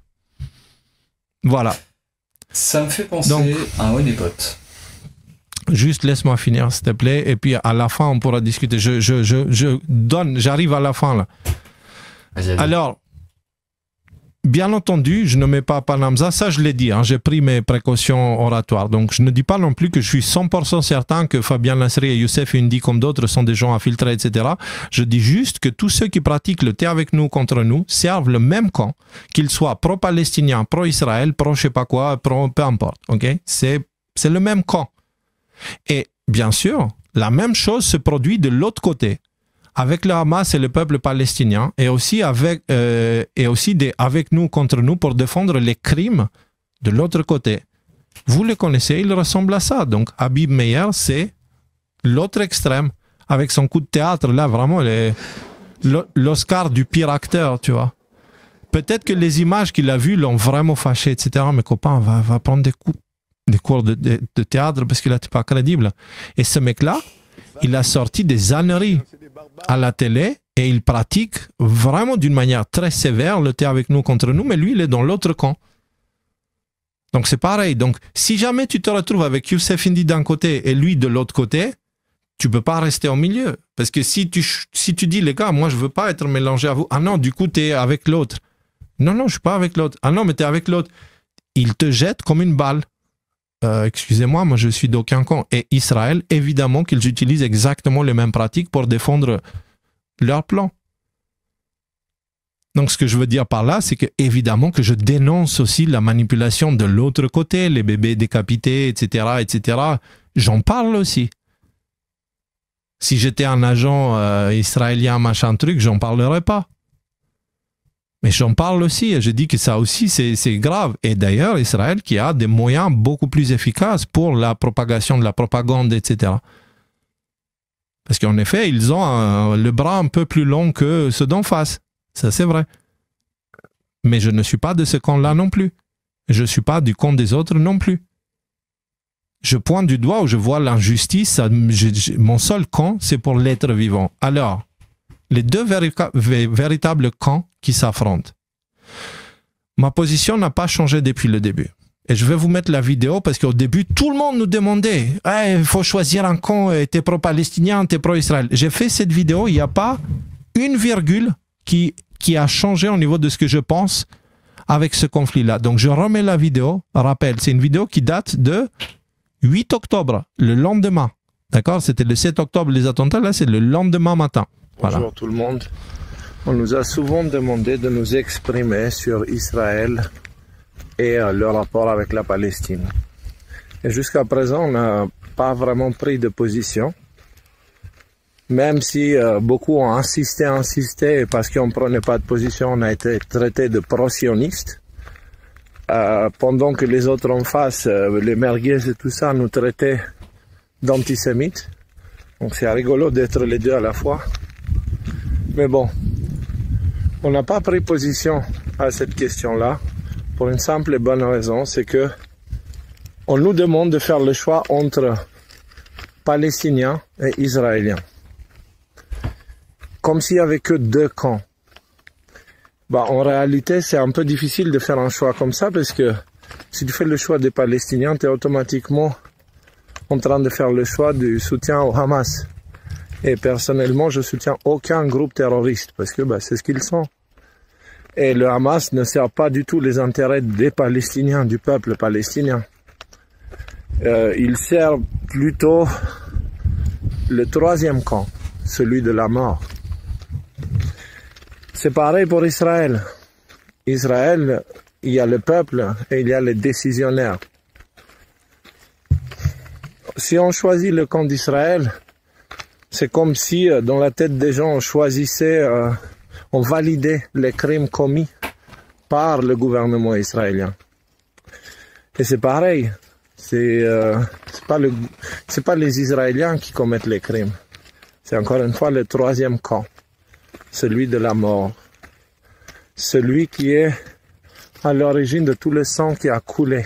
Voilà. Ça me fait penser à un honeypot. Juste laisse-moi finir, s'il te plaît, et puis à la fin, on pourra discuter. J'arrive à la fin, là. Vas-y. Alors, bien entendu, je ne mets pas Panamza, ça je l'ai dit, hein, j'ai pris mes précautions oratoires. Donc, je ne dis pas non plus que je suis 100% certain que Fabien Nasri et Youssef Indy, comme d'autres, sont des gens infiltrés, etc. Je dis juste que tous ceux qui pratiquent le thé avec nous contre nous servent le même camp, qu'ils soient pro-palestiniens, pro-Israël, pro-je sais pas quoi, peu importe. Okay? C'est le même camp. Et bien sûr, la même chose se produit de l'autre côté, avec le Hamas et le peuple palestinien, et aussi avec nous contre nous pour défendre les crimes de l'autre côté. Vous le connaissez, il ressemble à ça. Donc, Habib Meir, c'est l'autre extrême, avec son coup de théâtre, là, vraiment, l'Oscar du pire acteur, tu vois. Peut-être que les images qu'il a vues l'ont vraiment fâché, etc. Mes copains, va prendre des cours de théâtre parce qu'il n'était pas crédible. Et ce mec-là, il a sorti des âneries à la télé et il pratique vraiment d'une manière très sévère le thé avec nous contre nous, mais lui, il est dans l'autre camp. Donc, c'est pareil. Donc, si jamais tu te retrouves avec Youssef Indy d'un côté et lui de l'autre côté, tu peux pas rester au milieu. Parce que si tu dis, les gars, moi, je veux pas être mélangé à vous. Ah non, du coup, tu es avec l'autre. Non, je suis pas avec l'autre. Ah non, mais tu es avec l'autre. Il te jette comme une balle. Excusez-moi, moi je suis d'aucun camp. Et Israël, évidemment qu'ils utilisent exactement les mêmes pratiques pour défendre leur plan. Donc, ce que je veux dire par là, c'est que évidemment que je dénonce aussi la manipulation de l'autre côté, les bébés décapités, etc., etc. J'en parle aussi. Si j'étais un agent israélien, machin truc, j'en parlerais pas. Mais j'en parle aussi, et je dis que ça aussi, c'est grave. Et d'ailleurs, Israël qui a des moyens beaucoup plus efficaces pour la propagation de la propagande, etc. Parce qu'en effet, ils ont le bras un peu plus long que ceux d'en face. Ça, c'est vrai. Mais je ne suis pas de ce camp-là non plus. Je ne suis pas du camp des autres non plus. Je pointe du doigt où je vois l'injustice. Mon seul camp, c'est pour l'être vivant. Alors, les deux véritables camps qui s'affrontent. Ma position n'a pas changé depuis le début. Et je vais vous mettre la vidéo parce qu'au début, tout le monde nous demandait il faut choisir un camp, t'es pro-palestinien, t'es pro-Israël. J'ai fait cette vidéo, il n'y a pas une virgule qui a changé au niveau de ce que je pense avec ce conflit-là. Donc je remets la vidéo. Rappel, c'est une vidéo qui date de 8 octobre, le lendemain. D'accord? C'était le 7 octobre les attentats, là c'est le lendemain matin. Voilà. Bonjour tout le monde. On nous a souvent demandé de nous exprimer sur Israël et le rapport avec la Palestine. Et jusqu'à présent, on n'a pas vraiment pris de position. Même si beaucoup ont insisté, parce qu'on ne prenait pas de position, on a été traité de pro-sionistes. Pendant que les autres en face, les merguez et tout ça, nous traitaient d'antisémites. Donc c'est rigolo d'être les deux à la fois. Mais bon, on n'a pas pris position à cette question-là pour une simple et bonne raison, c'est que on nous demande de faire le choix entre Palestiniens et Israéliens. Comme s'il n'y avait que deux camps. En réalité, c'est un peu difficile de faire un choix comme ça parce que si tu fais le choix des Palestiniens, tu es automatiquement en train de faire le choix du soutien au Hamas. Et personnellement, je soutiens aucun groupe terroriste parce que c'est ce qu'ils sont. Et le Hamas ne sert pas du tout les intérêts des Palestiniens, du peuple palestinien. Il sert plutôt le troisième camp, celui de la mort. C'est pareil pour Israël. Israël, il y a le peuple et il y a les décisionnaires. Si on choisit le camp d'Israël, c'est comme si dans la tête des gens on choisissait, on validait les crimes commis par le gouvernement israélien. Et c'est pareil. C'est pas les Israéliens qui commettent les crimes. C'est encore une fois le troisième camp. Celui de la mort. Celui qui est à l'origine de tout le sang qui a coulé.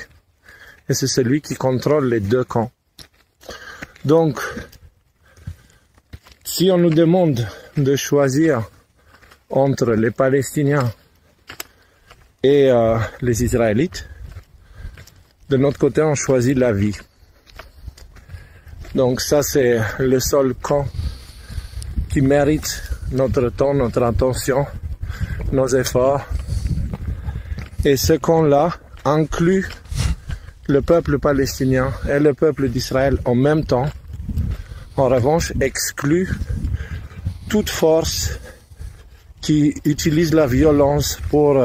Et c'est celui qui contrôle les deux camps. Donc, si on nous demande de choisir entre les Palestiniens et les Israélites, de notre côté, on choisit la vie. Donc ça, c'est le seul camp qui mérite notre temps, notre attention, nos efforts. Et ce camp-là inclut le peuple palestinien et le peuple d'Israël en même temps. En revanche, exclut toute force qui utilise la violence pour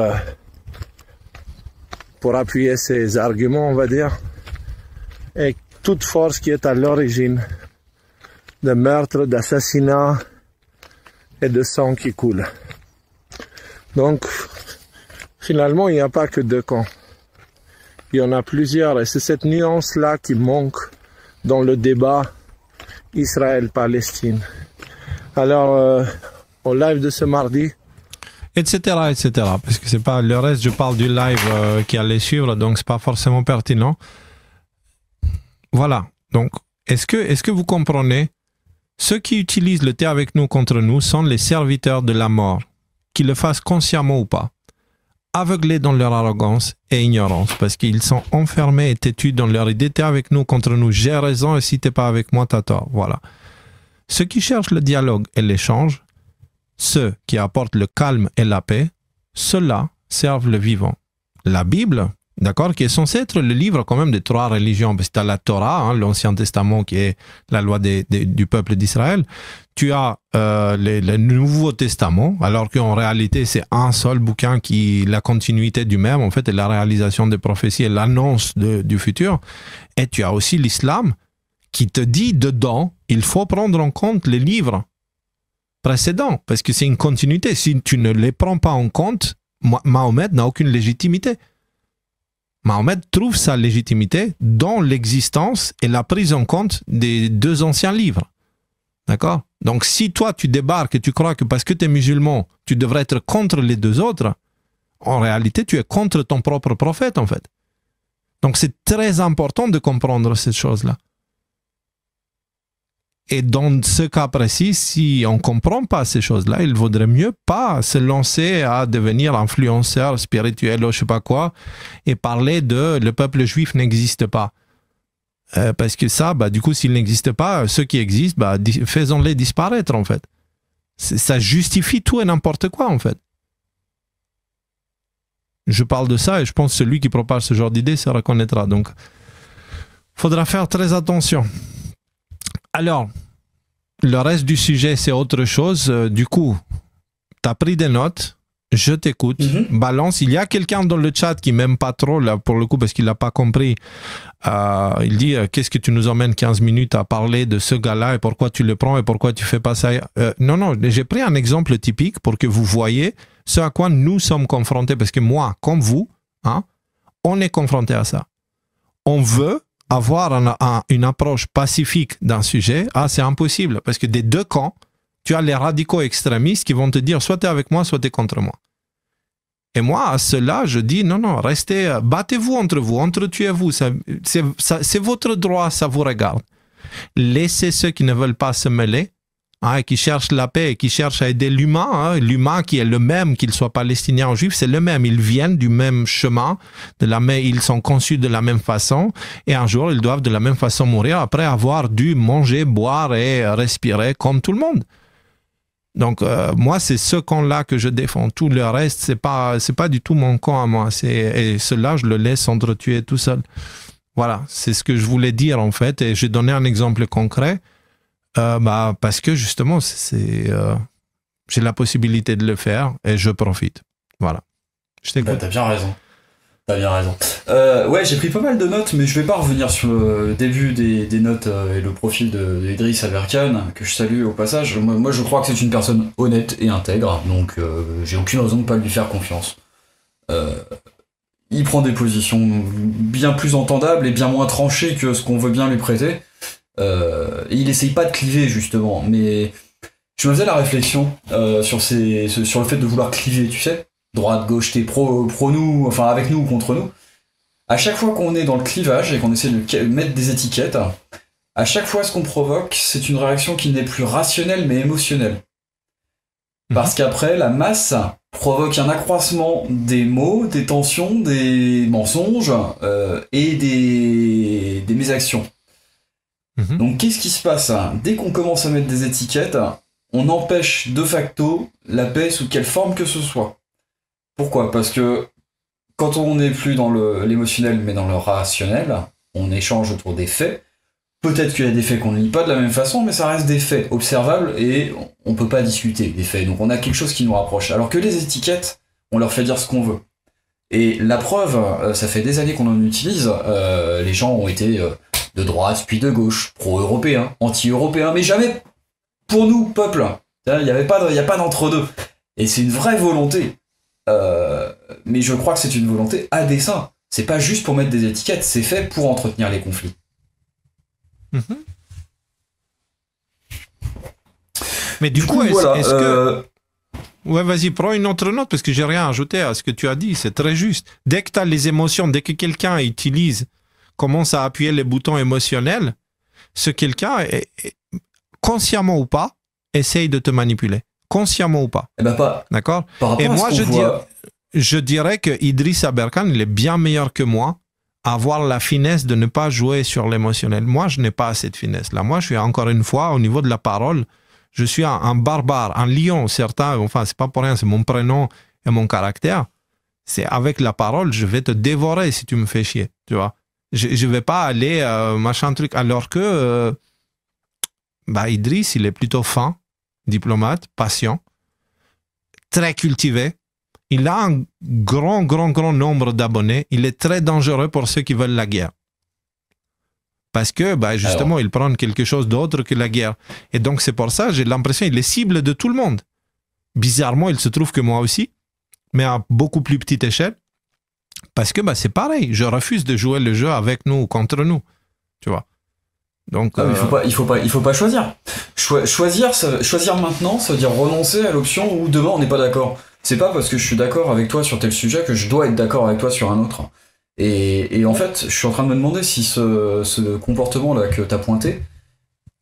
appuyer ses arguments, on va dire, et toute force qui est à l'origine de meurtres, d'assassinats et de sang qui coule. Donc, finalement, il n'y a pas que deux camps. Il y en a plusieurs, et c'est cette nuance-là qui manque dans le débat Israël-Palestine. Alors, au live de ce mardi, etc., etc. Parce que c'est pas le reste, je parle du live qui allait suivre, donc c'est pas forcément pertinent. Voilà. Donc, est-ce que vous comprenez? Ceux qui utilisent le thé avec nous contre nous sont les serviteurs de la mort, qu'ils le fassent consciemment ou pas, aveuglés dans leur arrogance et ignorance, parce qu'ils sont enfermés et têtus dans leur idée. T'es avec nous contre nous, j'ai raison, et si t'es pas avec moi, t'as tort. Voilà. Ceux qui cherchent le dialogue et l'échange, ceux qui apportent le calme et la paix, ceux-là servent le vivant. La Bible d'accord, qui est censé être le livre quand même des 3 religions, parce que tu as la Torah, hein, l'Ancien Testament qui est la loi du peuple d'Israël, tu as le Nouveau Testament, alors qu'en réalité c'est un seul bouquin qui la continuité du même, en fait, est la réalisation des prophéties et l'annonce du futur, et tu as aussi l'islam qui te dit dedans, il faut prendre en compte les livres précédents, parce que c'est une continuité. Si tu ne les prends pas en compte, Mahomet n'a aucune légitimité. Mahomet trouve sa légitimité dans l'existence et la prise en compte des 2 anciens livres. D'accord? Donc si toi tu débarques et tu crois que parce que tu es musulman, tu devrais être contre les 2 autres, en réalité tu es contre ton propre prophète en fait. Donc c'est très important de comprendre cette chose-là. Et dans ce cas précis, si on ne comprend pas ces choses-là, il vaudrait mieux pas se lancer à devenir influenceur spirituel ou je ne sais pas quoi et parler de le peuple juif n'existe pas. Parce que ça, du coup, s'il n'existe pas, ceux qui existent, faisons-les disparaître en fait. Ça justifie tout et n'importe quoi en fait. Je parle de ça et je pense que celui qui propage ce genre d'idée se reconnaîtra. Donc, il faudra faire très attention. Alors, le reste du sujet, c'est autre chose. Du coup, tu as pris des notes, je t'écoute, balance. Il y a quelqu'un dans le chat qui m'aime pas trop, là, pour le coup, parce qu'il n'a pas compris. Il dit, qu'est-ce que tu nous emmènes 15 minutes à parler de ce gars-là et pourquoi tu le prends et pourquoi tu fais pas ça? Non, j'ai pris un exemple typique pour que vous voyez ce à quoi nous sommes confrontés, parce que moi, comme vous, hein, on est confrontés à ça. On veut avoir une approche pacifique d'un sujet, c'est impossible, parce que des 2 camps, tu as les radicaux extrémistes qui vont te dire soit tu es avec moi, soit tu es contre moi. Et moi, à cela, je dis non, restez, battez-vous entre vous, entretuez-vous, c'est votre droit, ça vous regarde. Laissez ceux qui ne veulent pas se mêler, et qui cherchent la paix et qui cherchent à aider l'humain, l'humain qui est le même, qu'il soit palestinien ou juif, c'est le même, ils viennent du même chemin, ils sont conçus de la même façon, et un jour ils doivent de la même façon mourir après avoir dû manger, boire et respirer comme tout le monde. Donc moi c'est ce camp-là que je défends, tout le reste c'est pas du tout mon camp à moi, et cela je le laisse s'entretuer tout seul. Voilà, c'est ce que je voulais dire en fait, et j'ai donné un exemple concret. Parce que justement, j'ai la possibilité de le faire et je profite. Voilà. Je t'écoute. T'as bien raison. Ouais, j'ai pris pas mal de notes, mais je vais pas revenir sur le début des notes et le profil de Idriss Aberkan, que je salue au passage. Moi, je crois que c'est une personne honnête et intègre, donc j'ai aucune raison de pas lui faire confiance. Il prend des positions bien plus entendables et bien moins tranchées que ce qu'on veut bien lui prêter. Et il essaye pas de cliver justement, mais je me faisais la réflexion sur le fait de vouloir cliver, tu sais, droite, gauche, t'es pro nous, enfin avec nous ou contre nous. À chaque fois qu'on est dans le clivage et qu'on essaie de mettre des étiquettes, à chaque fois ce qu'on provoque, c'est une réaction qui n'est plus rationnelle mais émotionnelle. Parce qu'après, la masse provoque un accroissement des mots, des tensions, des mensonges et des mésactions. Donc qu'est-ce qui se passe? Dès qu'on commence à mettre des étiquettes, on empêche de facto la paix sous quelle forme que ce soit. Pourquoi? Parce que quand on n'est plus dans l'émotionnel mais dans le rationnel, on échange autour des faits. Peut-être qu'il y a des faits qu'on ne lit pas de la même façon, mais ça reste des faits observables et on peut pas discuter des faits. Donc on a quelque chose qui nous rapproche. Alors que les étiquettes, on leur fait dire ce qu'on veut. Et la preuve, ça fait des années qu'on en utilise. Les gens ont été de droite puis de gauche, pro-européens, anti-européens, mais jamais pour nous, peuple. Il n'y a pas d'entre-deux. Et c'est une vraie volonté. Mais je crois que c'est une volonté à dessein. C'est pas juste pour mettre des étiquettes, c'est fait pour entretenir les conflits. Mais du coup, est-ce que... Ouais, vas-y, prends une autre note, parce que j'ai rien à ajouter à ce que tu as dit, c'est très juste. Dès que tu as les émotions, dès que quelqu'un commence à appuyer les boutons émotionnels, ce quelqu'un, consciemment ou pas, essaye de te manipuler. Consciemment ou pas. D'accord? Et moi, je dirais que Idriss Aberkan, il est bien meilleur que moi à avoir la finesse de ne pas jouer sur l'émotionnel. Moi, je n'ai pas cette finesse-là. Moi, je suis encore une fois, au niveau de la parole, je suis un barbare, un lion, certains, enfin, c'est pas pour rien, c'est mon prénom et mon caractère. C'est avec la parole, je vais te dévorer si tu me fais chier, tu vois. Je vais pas aller machin truc, alors que Idriss, il est plutôt fin, diplomate, patient, très cultivé. Il a un grand nombre d'abonnés. Il est très dangereux pour ceux qui veulent la guerre. Parce que, justement, ils prennent quelque chose d'autre que la guerre. Et donc, c'est pour ça, j'ai l'impression qu'il est cible de tout le monde. Bizarrement, il se trouve que moi aussi, mais à beaucoup plus petite échelle. Parce que, c'est pareil. Je refuse de jouer le jeu avec nous ou contre nous. Tu vois. Donc, il faut pas choisir. Choisir maintenant, ça veut dire renoncer à l'option où demain on n'est pas d'accord. C'est pas parce que je suis d'accord avec toi sur tel sujet que je dois être d'accord avec toi sur un autre. Et en fait, je suis en train de me demander si ce comportement-là que t'as pointé,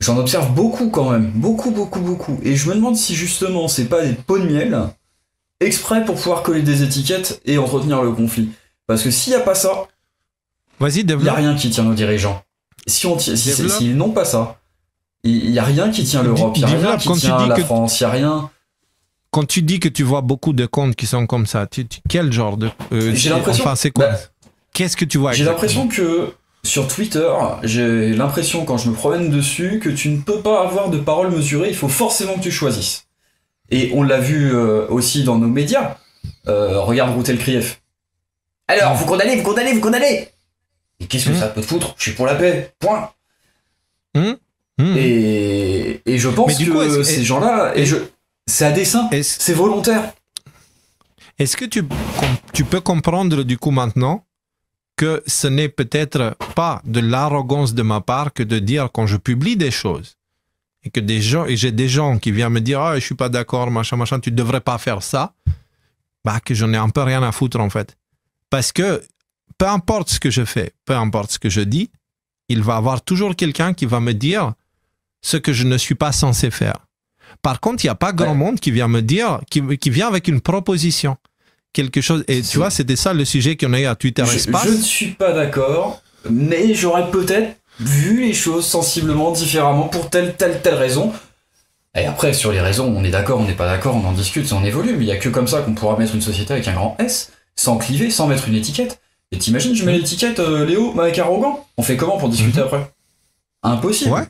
j'en observe beaucoup quand même. Beaucoup. Et je me demande si justement c'est pas des pots de miel exprès pour pouvoir coller des étiquettes et entretenir le conflit. Parce que s'il y a pas ça, il y a rien qui tient nos dirigeants. S'ils n'ont pas ça, il y a rien qui tient l'Europe, il y a rien qui tient la France, il y a rien. Quand tu dis que tu vois beaucoup de comptes qui sont comme ça, quel genre de... j'ai l'impression... Enfin, c'est quoi qu'est-ce que tu vois? J'ai l'impression que sur Twitter, j'ai l'impression quand je me promène dessus que tu ne peux pas avoir de paroles mesurées, il faut forcément que tu choisisses. Et on l'a vu aussi dans nos médias. Regarde Routel Krief. Alors, vous condamnez. Et qu'est-ce que ça peut te foutre? Je suis pour la paix, point. Et je pense que ces gens-là... C'est à dessein, c'est volontaire. Est-ce que tu peux comprendre du coup maintenant que ce n'est peut-être pas de l'arrogance de ma part que de dire quand je publie des choses et que j'ai des gens qui viennent me dire je suis pas d'accord, machin, tu devrais pas faire ça, que j'en ai un peu rien à foutre en fait. Parce que peu importe ce que je fais, peu importe ce que je dis, il va y avoir toujours quelqu'un qui va me dire ce que je ne suis pas censé faire. Par contre, il n'y a pas grand monde qui vient me dire, qui vient avec une proposition. Quelque chose. Et tu vois, c'était ça le sujet qu'on a eu à Twitter Espace. Je ne suis pas d'accord, mais j'aurais peut-être vu les choses sensiblement différemment pour telle raison. Et après, sur les raisons, on est d'accord, on n'est pas d'accord, on en discute, on évolue. Mais il n'y a que comme ça qu'on pourra mettre une société avec un grand S, sans cliver, sans mettre une étiquette. Et t'imagines, je mets l'étiquette Léo, avec arrogant. On fait comment pour discuter après? Impossible. Ouais.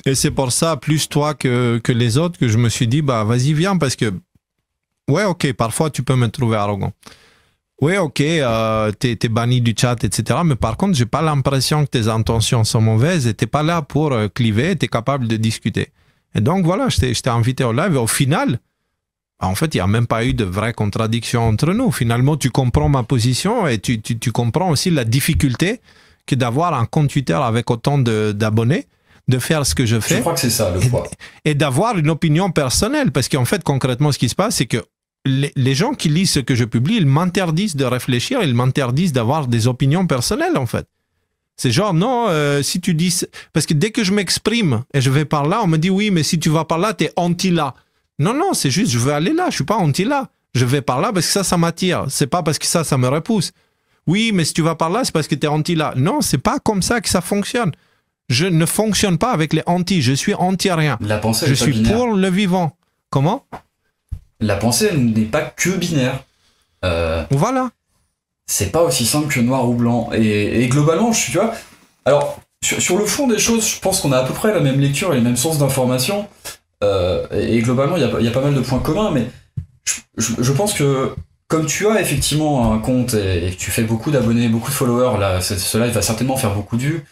Et c'est pour ça, plus toi que les autres, que je me suis dit, vas-y, viens, parce que, ouais, ok, parfois tu peux me trouver arrogant. Ouais, ok, t'es banni du chat, etc. Mais par contre, j'ai pas l'impression que tes intentions sont mauvaises et t'es pas là pour cliver, t'es capable de discuter. Et donc, voilà, je t'ai invité au live et au final, en fait, il n'y a même pas eu de vraie contradiction entre nous. Finalement, tu comprends ma position et tu comprends aussi la difficulté que d'avoir un compte Twitter avec autant d'abonnés, de faire ce que je fais. Je crois que c'est ça le poids. Et d'avoir une opinion personnelle. Parce qu'en fait, concrètement, ce qui se passe, c'est que les gens qui lisent ce que je publie, ils m'interdisent de réfléchir, ils m'interdisent d'avoir des opinions personnelles, en fait. C'est genre, non, si tu dis... Parce que dès que je m'exprime et je vais par là, on me dit, oui, mais si tu vas par là, t'es anti-là. Non, c'est juste, je veux aller là, je suis pas anti-là. Je vais par là parce que ça m'attire. C'est pas parce que ça me repousse. Oui, mais si tu vas par là, c'est parce que t'es anti-là. Non, c'est pas comme ça que ça fonctionne. Je ne fonctionne pas avec les anti, je suis anti-rien. La pensée je suis binaire. Pour le vivant. Comment? La pensée n'est pas que binaire. Voilà. C'est pas aussi simple que noir ou blanc. Et globalement, tu vois... Alors, sur le fond des choses, je pense qu'on a à peu près la même lecture et les mêmes sources d'informations. Et globalement, il y a pas mal de points communs, mais je pense que comme tu as effectivement un compte et que tu fais beaucoup d'abonnés, beaucoup de followers, là, cela il va certainement faire beaucoup de vues.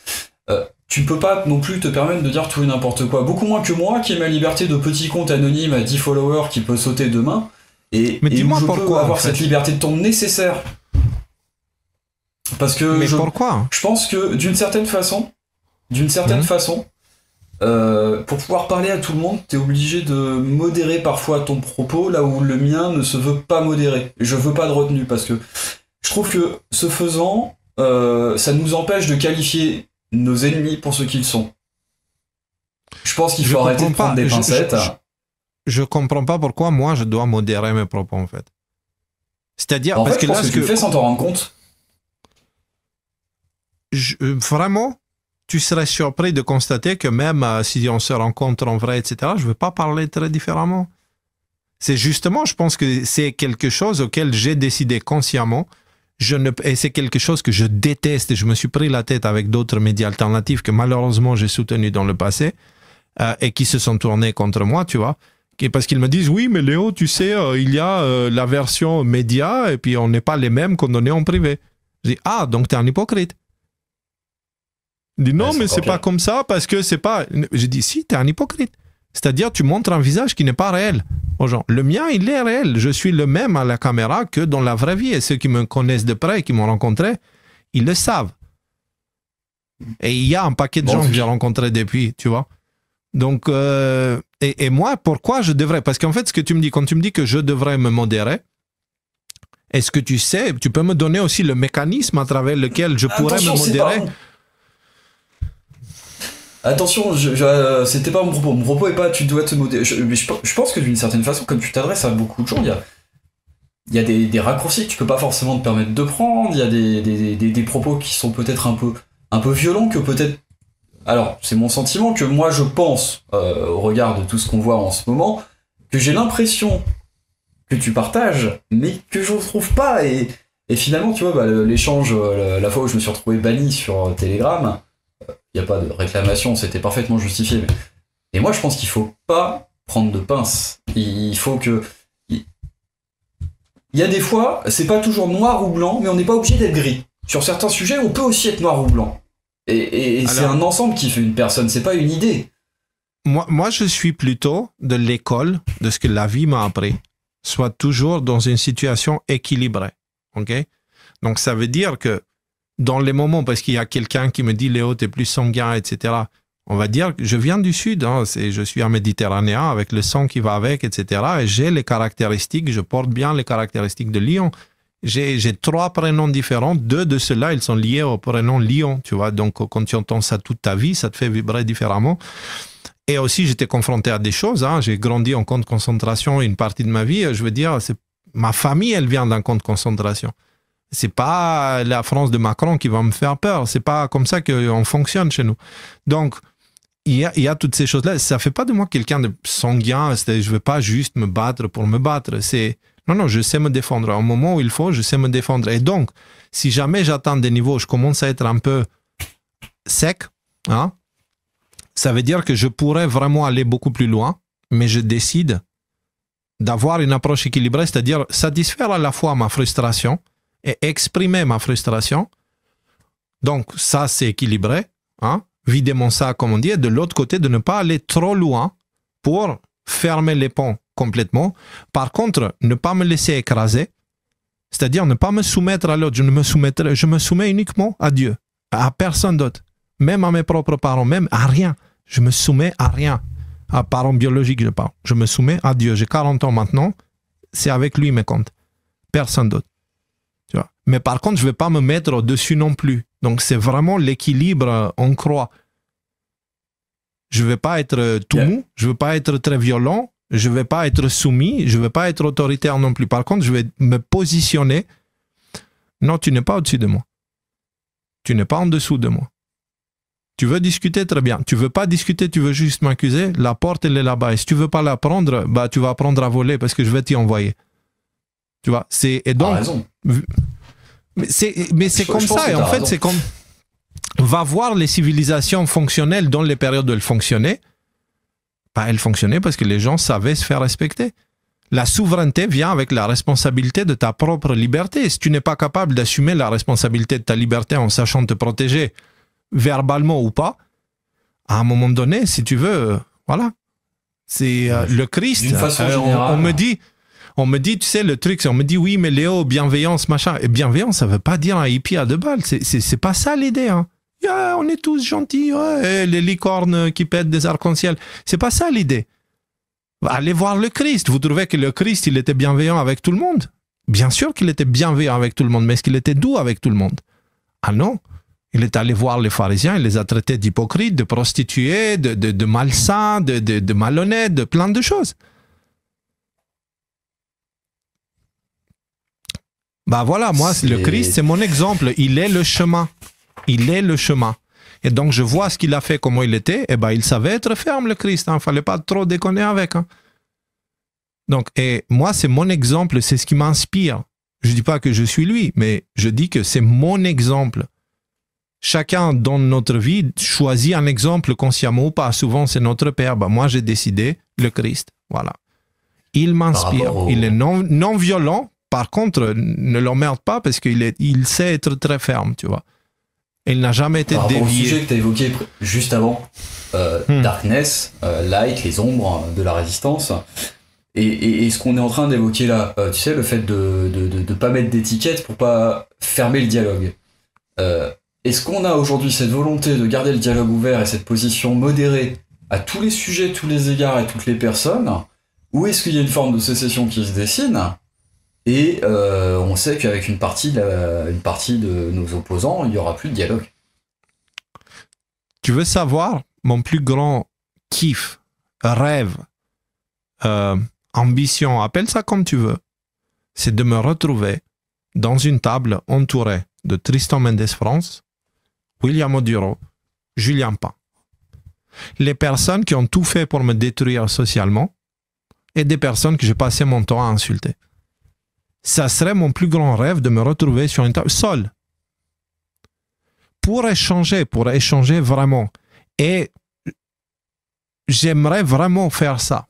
Tu ne peux pas non plus te permettre de dire tout et n'importe quoi. Beaucoup moins que moi, qui ai ma liberté de petit compte anonyme à 10 followers qui peut sauter demain. Mais dis-moi je pourquoi, peux avoir cette liberté de ton nécessaire. Parce que pourquoi? Je pense que d'une certaine façon, pour pouvoir parler à tout le monde, t'es obligé de modérer parfois ton propos, là où le mien ne se veut pas modérer. Je veux pas de retenue, parce que je trouve que ce faisant, ça nous empêche de qualifier nos ennemis pour ce qu'ils sont. Je pense qu'il faut arrêter de prendre des pincettes. Je comprends pas pourquoi moi je dois modérer mes propos en fait. C'est-à-dire parce que là, ce que tu fais sans t'en rendre compte. Vraiment, tu serais surpris de constater que même si on se rencontre en vrai, etc., je ne vais pas parler très différemment. C'est justement, je pense que c'est quelque chose auquel j'ai décidé consciemment. Et c'est quelque chose que je déteste. Et je me suis pris la tête avec d'autres médias alternatifs que malheureusement j'ai soutenus dans le passé et qui se sont tournés contre moi, tu vois. Parce qu'ils me disent, oui, mais Léo, tu sais, il y a la version média et puis on n'est pas les mêmes qu'on en est en privé. Je dis, ah, donc t'es un hypocrite. Il dit, non, mais c'est pas comme ça parce que c'est pas... J'ai dit, si, t'es un hypocrite. C'est-à-dire, tu montres un visage qui n'est pas réel aux gens. Le mien, il est réel. Je suis le même à la caméra que dans la vraie vie. Et ceux qui me connaissent de près et qui m'ont rencontré, ils le savent. Et il y a un paquet de gens que j'ai rencontrés depuis, tu vois. Donc, et moi, pourquoi je devrais? Parce qu'en fait, ce que tu me dis, quand tu me dis que je devrais me modérer, est-ce que tu sais, tu peux me donner aussi le mécanisme à travers lequel je pourrais me modérer? Attention, c'était pas mon propos. Mon propos est pas tu dois te modérer. Je pense que d'une certaine façon, comme tu t'adresses à beaucoup de gens, il y a des raccourcis que tu peux pas forcément te permettre de prendre. Il y a des propos qui sont peut-être un peu violents, que peut-être. Alors, c'est mon sentiment que moi je pense, au regard de tout ce qu'on voit en ce moment, que j'ai l'impression que tu partages, mais que je ne trouve pas. Et finalement, tu vois, l'échange, la fois où je me suis retrouvé banni sur Telegram. Il n'y a pas de réclamation, c'était parfaitement justifié. Et moi, je pense qu'il ne faut pas prendre de pince. Il faut que... Il y a des fois, c'est pas toujours noir ou blanc, mais on n'est pas obligé d'être gris. Sur certains sujets, on peut aussi être noir ou blanc. Et c'est un ensemble qui fait une personne, c'est pas une idée. Moi, je suis plutôt de l'école, de ce que la vie m'a appris, soit toujours dans une situation équilibrée. Ok? Donc, ça veut dire que dans les moments, parce qu'il y a quelqu'un qui me dit Léo, t'es plus sanguin, etc. On va dire que je viens du sud, hein, je suis un Méditerranéen avec le sang qui va avec, etc. Et j'ai les caractéristiques, je porte bien les caractéristiques de Lion. J'ai 3 prénoms différents, 2 de ceux-là, ils sont liés au prénom Lion, tu vois. Donc, quand tu entends ça toute ta vie, ça te fait vibrer différemment. Et aussi, j'étais confronté à des choses, hein. J'ai grandi en camp de concentration une partie de ma vie. Je veux dire, ma famille, elle vient d'un camp de concentration. C'est pas la France de Macron qui va me faire peur. C'est pas comme ça qu'on fonctionne chez nous. Donc, il y a toutes ces choses-là. Ça fait pas de moi quelqu'un de sanguin. Je veux pas juste me battre pour me battre. Non, je sais me défendre. Au moment où il faut, je sais me défendre. Et donc, si jamais j'atteins des niveaux, je commence à être un peu sec, hein, ça veut dire que je pourrais vraiment aller beaucoup plus loin, mais je décide d'avoir une approche équilibrée, c'est-à-dire satisfaire à la fois ma frustration et exprimer ma frustration. Donc, ça, c'est équilibré. Hein? Vider mon sac, comme on dit. Et de l'autre côté, de ne pas aller trop loin pour fermer les ponts complètement. Par contre, ne pas me laisser écraser. C'est-à-dire ne pas me soumettre à l'autre. Je me soumets uniquement à Dieu. À personne d'autre. Même à mes propres parents. Même à rien. Je me soumets à rien. À parents biologiques, je parle. Je me soumets à Dieu. J'ai 40 ans maintenant. C'est avec lui mes comptes. Personne d'autre. Mais par contre, je ne vais pas me mettre au-dessus non plus. Donc, c'est vraiment l'équilibre en croix. Je ne vais pas être tout mou, je ne veux pas être très violent, je ne vais pas être soumis, je ne vais pas être autoritaire non plus. Par contre, je vais me positionner. Non, tu n'es pas au-dessus de moi. Tu n'es pas en dessous de moi. Tu veux discuter, très bien. Tu ne veux pas discuter, tu veux juste m'accuser. La porte, elle est là-bas. Et si tu ne veux pas la prendre, bah, tu vas apprendre à voler parce que je vais t'y envoyer. Tu vois, et donc... raison. Mais c'est comme ça, et en fait, c'est comme... On va voir les civilisations fonctionnelles dans les périodes où elles fonctionnaient. Bah, elles fonctionnaient parce que les gens savaient se faire respecter. La souveraineté vient avec la responsabilité de ta propre liberté. Si tu n'es pas capable d'assumer la responsabilité de ta liberté en sachant te protéger, verbalement ou pas, à un moment donné, si tu veux, voilà. C'est le Christ. D'une façon générale, on me dit, tu sais, le truc, on me dit, oui, mais Léo, bienveillance, machin. Et bienveillance, ça veut pas dire un hippie à 2 balles. C'est pas ça l'idée, hein. Yeah, on est tous gentils, ouais, les licornes qui pètent des arcs-en-ciel. C'est pas ça l'idée. Allez voir le Christ. Vous trouvez que le Christ, il était bienveillant avec tout le monde? Bien sûr qu'il était bienveillant avec tout le monde, mais est-ce qu'il était doux avec tout le monde? Ah non. Il est allé voir les pharisiens, il les a traités d'hypocrites, de prostituées, de malsains, de malhonnêtes, de plein de choses. Bah voilà, moi, le Christ, c'est mon exemple. Il est le chemin. Il est le chemin. Et donc, je vois ce qu'il a fait, comment il était. Et ben, il savait être ferme, le Christ. Il ne fallait pas trop déconner avec. Hein. Donc, et moi, c'est mon exemple, c'est ce qui m'inspire. Je ne dis pas que je suis lui, mais je dis que c'est mon exemple. Chacun dans notre vie choisit un exemple consciemment ou pas. Souvent, c'est notre père. Ben, moi, j'ai décidé le Christ. Voilà. Il m'inspire. Il est non violent. Par contre, ne l'emmerde pas parce qu'il sait être très ferme, tu vois. Il n'a jamais été dévié. Au sujet que tu as évoqué juste avant, Darkness, Light, les ombres de la résistance, et ce qu'on est en train d'évoquer là, tu sais, le fait de ne pas mettre d'étiquette pour pas fermer le dialogue. Est-ce qu'on a aujourd'hui cette volonté de garder le dialogue ouvert et cette position modérée à tous les sujets, tous les égards et toutes les personnes, ou est-ce qu'il y a une forme de sécession qui se dessine? Et on sait qu'avec une partie de nos opposants, il n'y aura plus de dialogue. Tu veux savoir mon plus grand kiff, rêve, ambition, appelle ça comme tu veux, c'est de me retrouver dans une table entourée de Tristan Mendes France, William Oduro, Julien Pan. Les personnes qui ont tout fait pour me détruire socialement et des personnes que j'ai passé mon temps à insulter. Ça serait mon plus grand rêve de me retrouver sur une table seul pour échanger vraiment. Et j'aimerais vraiment faire ça.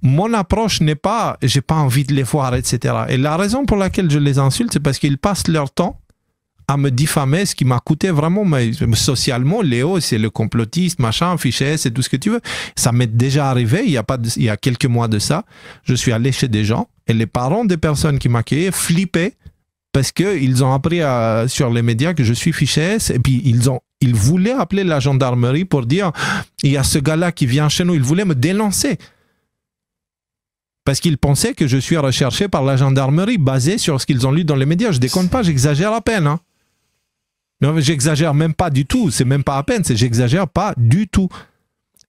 Mon approche n'est pas « j'ai pas envie de les voir », etc. Et la raison pour laquelle je les insulte, c'est parce qu'ils passent leur temps à me diffamer, ce qui m'a coûté vraiment socialement. Léo, c'est le complotiste, machin, fiché, c'est tout ce que tu veux. Ça m'est déjà arrivé, il y a quelques mois de ça. Je suis allé chez des gens et les parents des personnes qui m'accueillaient flippaient parce qu'ils ont appris sur les médias que je suis fiché et puis ils voulaient appeler la gendarmerie pour dire il y a ce gars-là qui vient chez nous, ils voulaient me dénoncer. Parce qu'ils pensaient que je suis recherché par la gendarmerie basé sur ce qu'ils ont lu dans les médias. Je déconne pas, j'exagère à peine. Hein. Non, j'exagère même pas du tout. C'est même pas à peine, c'est j'exagère pas du tout.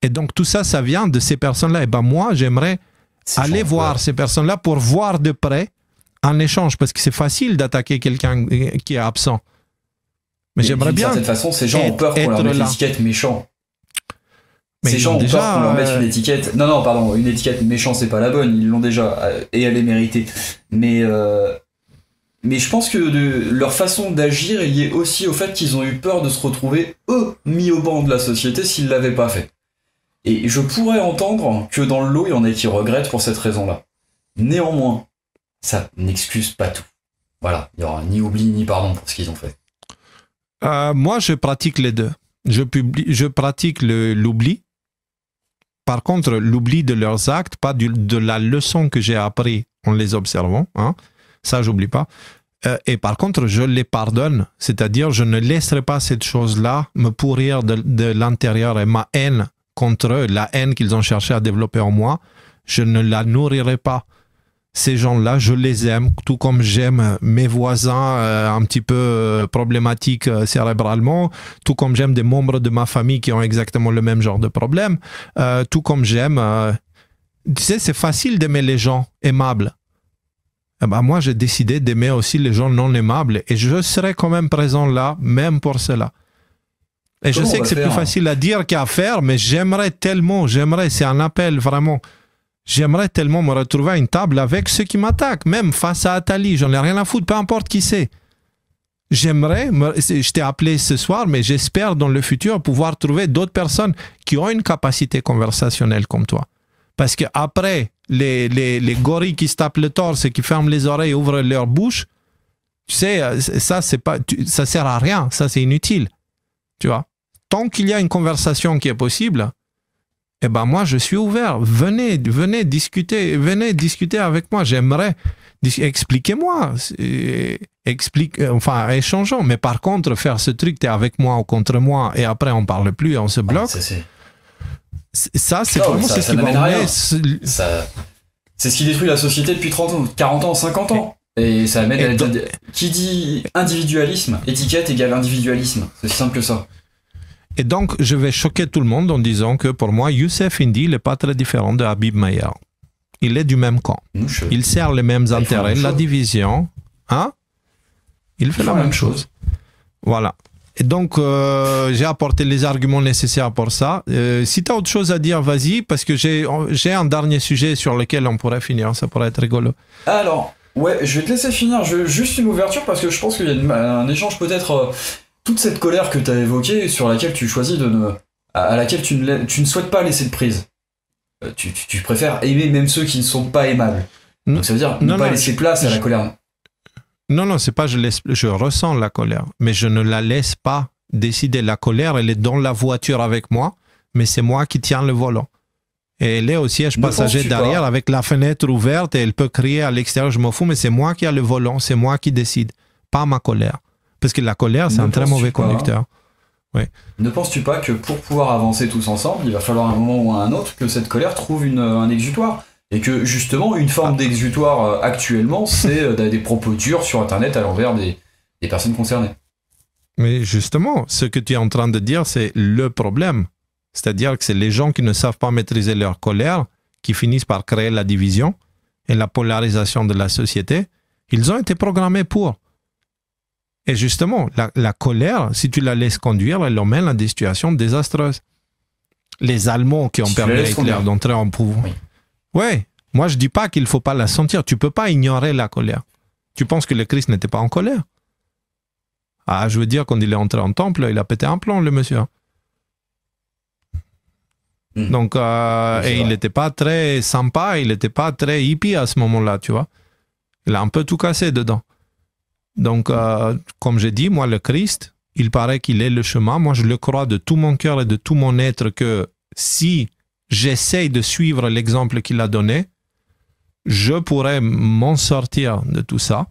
Et donc tout ça, ça vient de ces personnes-là. Et ben moi, j'aimerais aller voir ces personnes-là pour voir de près un échange. Parce que c'est facile d'attaquer quelqu'un qui est absent. Mais j'aimerais bien. De cette façon, ces gens ont peur qu'on leur mette l'étiquette méchant. Ces gens ont peur qu'on leur mette une étiquette. Non, pardon, une étiquette méchant, c'est pas la bonne. Ils l'ont déjà et elle est méritée. Mais je pense que leur façon d'agir est liée aussi au fait qu'ils ont eu peur de se retrouver, eux, mis au banc de la société s'ils l'avaient pas fait. Et je pourrais entendre que dans le lot, il y en a qui regrettent pour cette raison-là. Néanmoins, ça n'excuse pas tout. Voilà, il n'y aura ni oubli ni pardon pour ce qu'ils ont fait. Moi, je pratique les deux. Je pratique l'oubli. Par contre, l'oubli de leurs actes, pas de la leçon que j'ai appris en les observant. Hein. Ça, j'oublie pas. Et par contre, je les pardonne. C'est-à-dire, je ne laisserai pas cette chose-là me pourrir de l'intérieur et ma haine contre eux, la haine qu'ils ont cherché à développer en moi, je ne la nourrirai pas. Ces gens-là, je les aime, tout comme j'aime mes voisins un petit peu problématiques cérébralement, tout comme j'aime des membres de ma famille qui ont exactement le même genre de problème, tout comme j'aime... tu sais, c'est facile d'aimer les gens aimables. Eh ben, moi, j'ai décidé d'aimer aussi les gens non aimables et je serai quand même présent là, même pour cela. Et je sais que c'est plus facile à dire qu'à faire, mais j'aimerais, c'est un appel vraiment... J'aimerais tellement me retrouver à une table avec ceux qui m'attaquent, même face à Attali, j'en ai rien à foutre, peu importe qui c'est. Je t'ai appelé ce soir, mais j'espère dans le futur pouvoir trouver d'autres personnes qui ont une capacité conversationnelle comme toi. Parce qu'après, les gorilles qui se tapent le torse et qui ferment les oreilles, ouvrent leur bouche, tu sais, ça sert à rien, ça c'est inutile. Tu vois, tant qu'il y a une conversation qui est possible, eh ben moi je suis ouvert. Venez discuter avec moi. J'aimerais expliquez-moi, échangeons. Mais par contre, faire ce truc, t'es avec moi ou contre moi, et après on parle plus et on se bloque. Ça, c'est vraiment ce qui m'emmène. C'est ce qui détruit la société depuis 30 ans, 40 ans, 50 ans. Et ça amène qui dit individualisme, étiquette égale individualisme. C'est si simple que ça. Et donc, je vais choquer tout le monde en disant que pour moi, Youssef Indy n'est pas très différent de Habib Meyer. Il est du même camp. Il sert les mêmes intérêts, la division. Hein? Il fait la même chose. Voilà. Et donc, j'ai apporté les arguments nécessaires pour ça. Si tu as autre chose à dire, vas-y, parce que j'ai un dernier sujet sur lequel on pourrait finir. Ça pourrait être rigolo. Alors, ouais, je vais te laisser finir. Juste une ouverture, parce que je pense qu'il y a un échange peut-être... toute cette colère que tu as évoquée, sur laquelle tu choisis à laquelle tu ne souhaites pas laisser de prise. Tu préfères aimer même ceux qui ne sont pas aimables. Donc ça veut dire ne pas laisser place à la colère. Non, c'est pas je ressens la colère, mais je ne la laisse pas décider. La colère, elle est dans la voiture avec moi, mais c'est moi qui tiens le volant. Et elle est au siège passager derrière, avec la fenêtre ouverte, et elle peut crier à l'extérieur, je m'en fous, mais c'est moi qui ai le volant, c'est moi qui décide, pas ma colère. Parce que la colère, c'est un très mauvais conducteur. Oui. Ne penses-tu pas que pour pouvoir avancer tous ensemble, il va falloir un moment ou un autre que cette colère trouve un exutoire? Et que justement, une forme d'exutoire actuellement, c'est des propos durs sur Internet à l'envers des personnes concernées. Mais justement, ce que tu es en train de dire, c'est le problème. C'est-à-dire que c'est les gens qui ne savent pas maîtriser leur colère qui finissent par créer la division et la polarisation de la société. Ils ont été programmés pour. Et justement, la colère, si tu la laisses conduire, elle emmène à des situations désastreuses. Les Allemands qui ont permis à Hitler d'entrer en pouvoir. Oui. Ouais, moi je dis pas qu'il faut pas la sentir. Tu peux pas ignorer la colère. Tu penses que le Christ n'était pas en colère? Ah, je veux dire, quand il est entré en temple, il a pété un plomb, le monsieur. Donc, et il n'était pas très sympa, il n'était pas très hippie à ce moment-là, tu vois. Il a un peu tout cassé dedans. Donc, comme j'ai dit, moi, le Christ, il paraît qu'il est le chemin. Moi, je le crois de tout mon cœur et de tout mon être que si j'essaye de suivre l'exemple qu'il a donné, je pourrais m'en sortir de tout ça.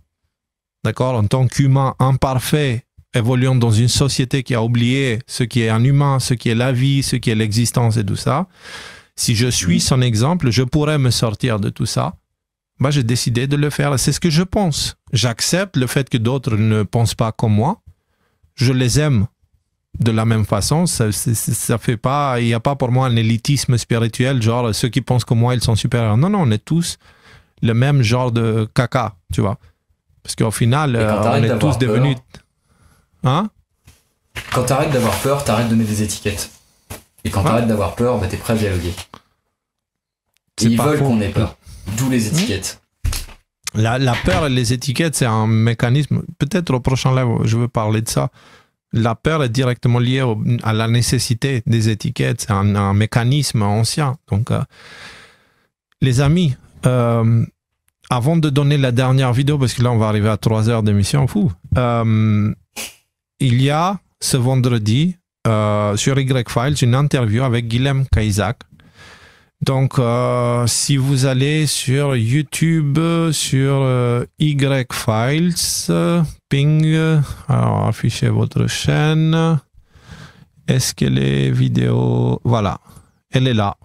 D'accord? En tant qu'humain imparfait, évoluant dans une société qui a oublié ce qui est un humain, ce qui est la vie, ce qui est l'existence et tout ça, si je suis son exemple, je pourrais me sortir de tout ça. Bah, j'ai décidé de le faire. C'est ce que je pense. J'accepte le fait que d'autres ne pensent pas comme moi. Je les aime de la même façon. Ça fait pas, il n'y a pas pour moi un élitisme spirituel, genre ceux qui pensent comme moi, ils sont supérieurs. Non, on est tous le même genre de caca, tu vois. Parce qu'au final, on est tous devenus... Hein? Quand tu arrêtes d'avoir peur, tu arrêtes de donner des étiquettes. Et quand tu arrêtes d'avoir peur, bah, tu es prêt à dialoguer. Et ils veulent qu'on ait peur. D'où les étiquettes. La peur et les étiquettes, c'est un mécanisme. Peut-être au prochain live, je veux parler de ça. La peur est directement liée à la nécessité des étiquettes. C'est un mécanisme ancien. Donc, les amis, avant de donner la dernière vidéo, parce que là, on va arriver à 3 heures d'émission, fou. Il y a ce vendredi sur Y-Files une interview avec Guilhem Caïsac. Donc, si vous allez sur YouTube, sur Y-Files, ping, alors affichez votre chaîne. Est-ce que les vidéos... Voilà, elle est là.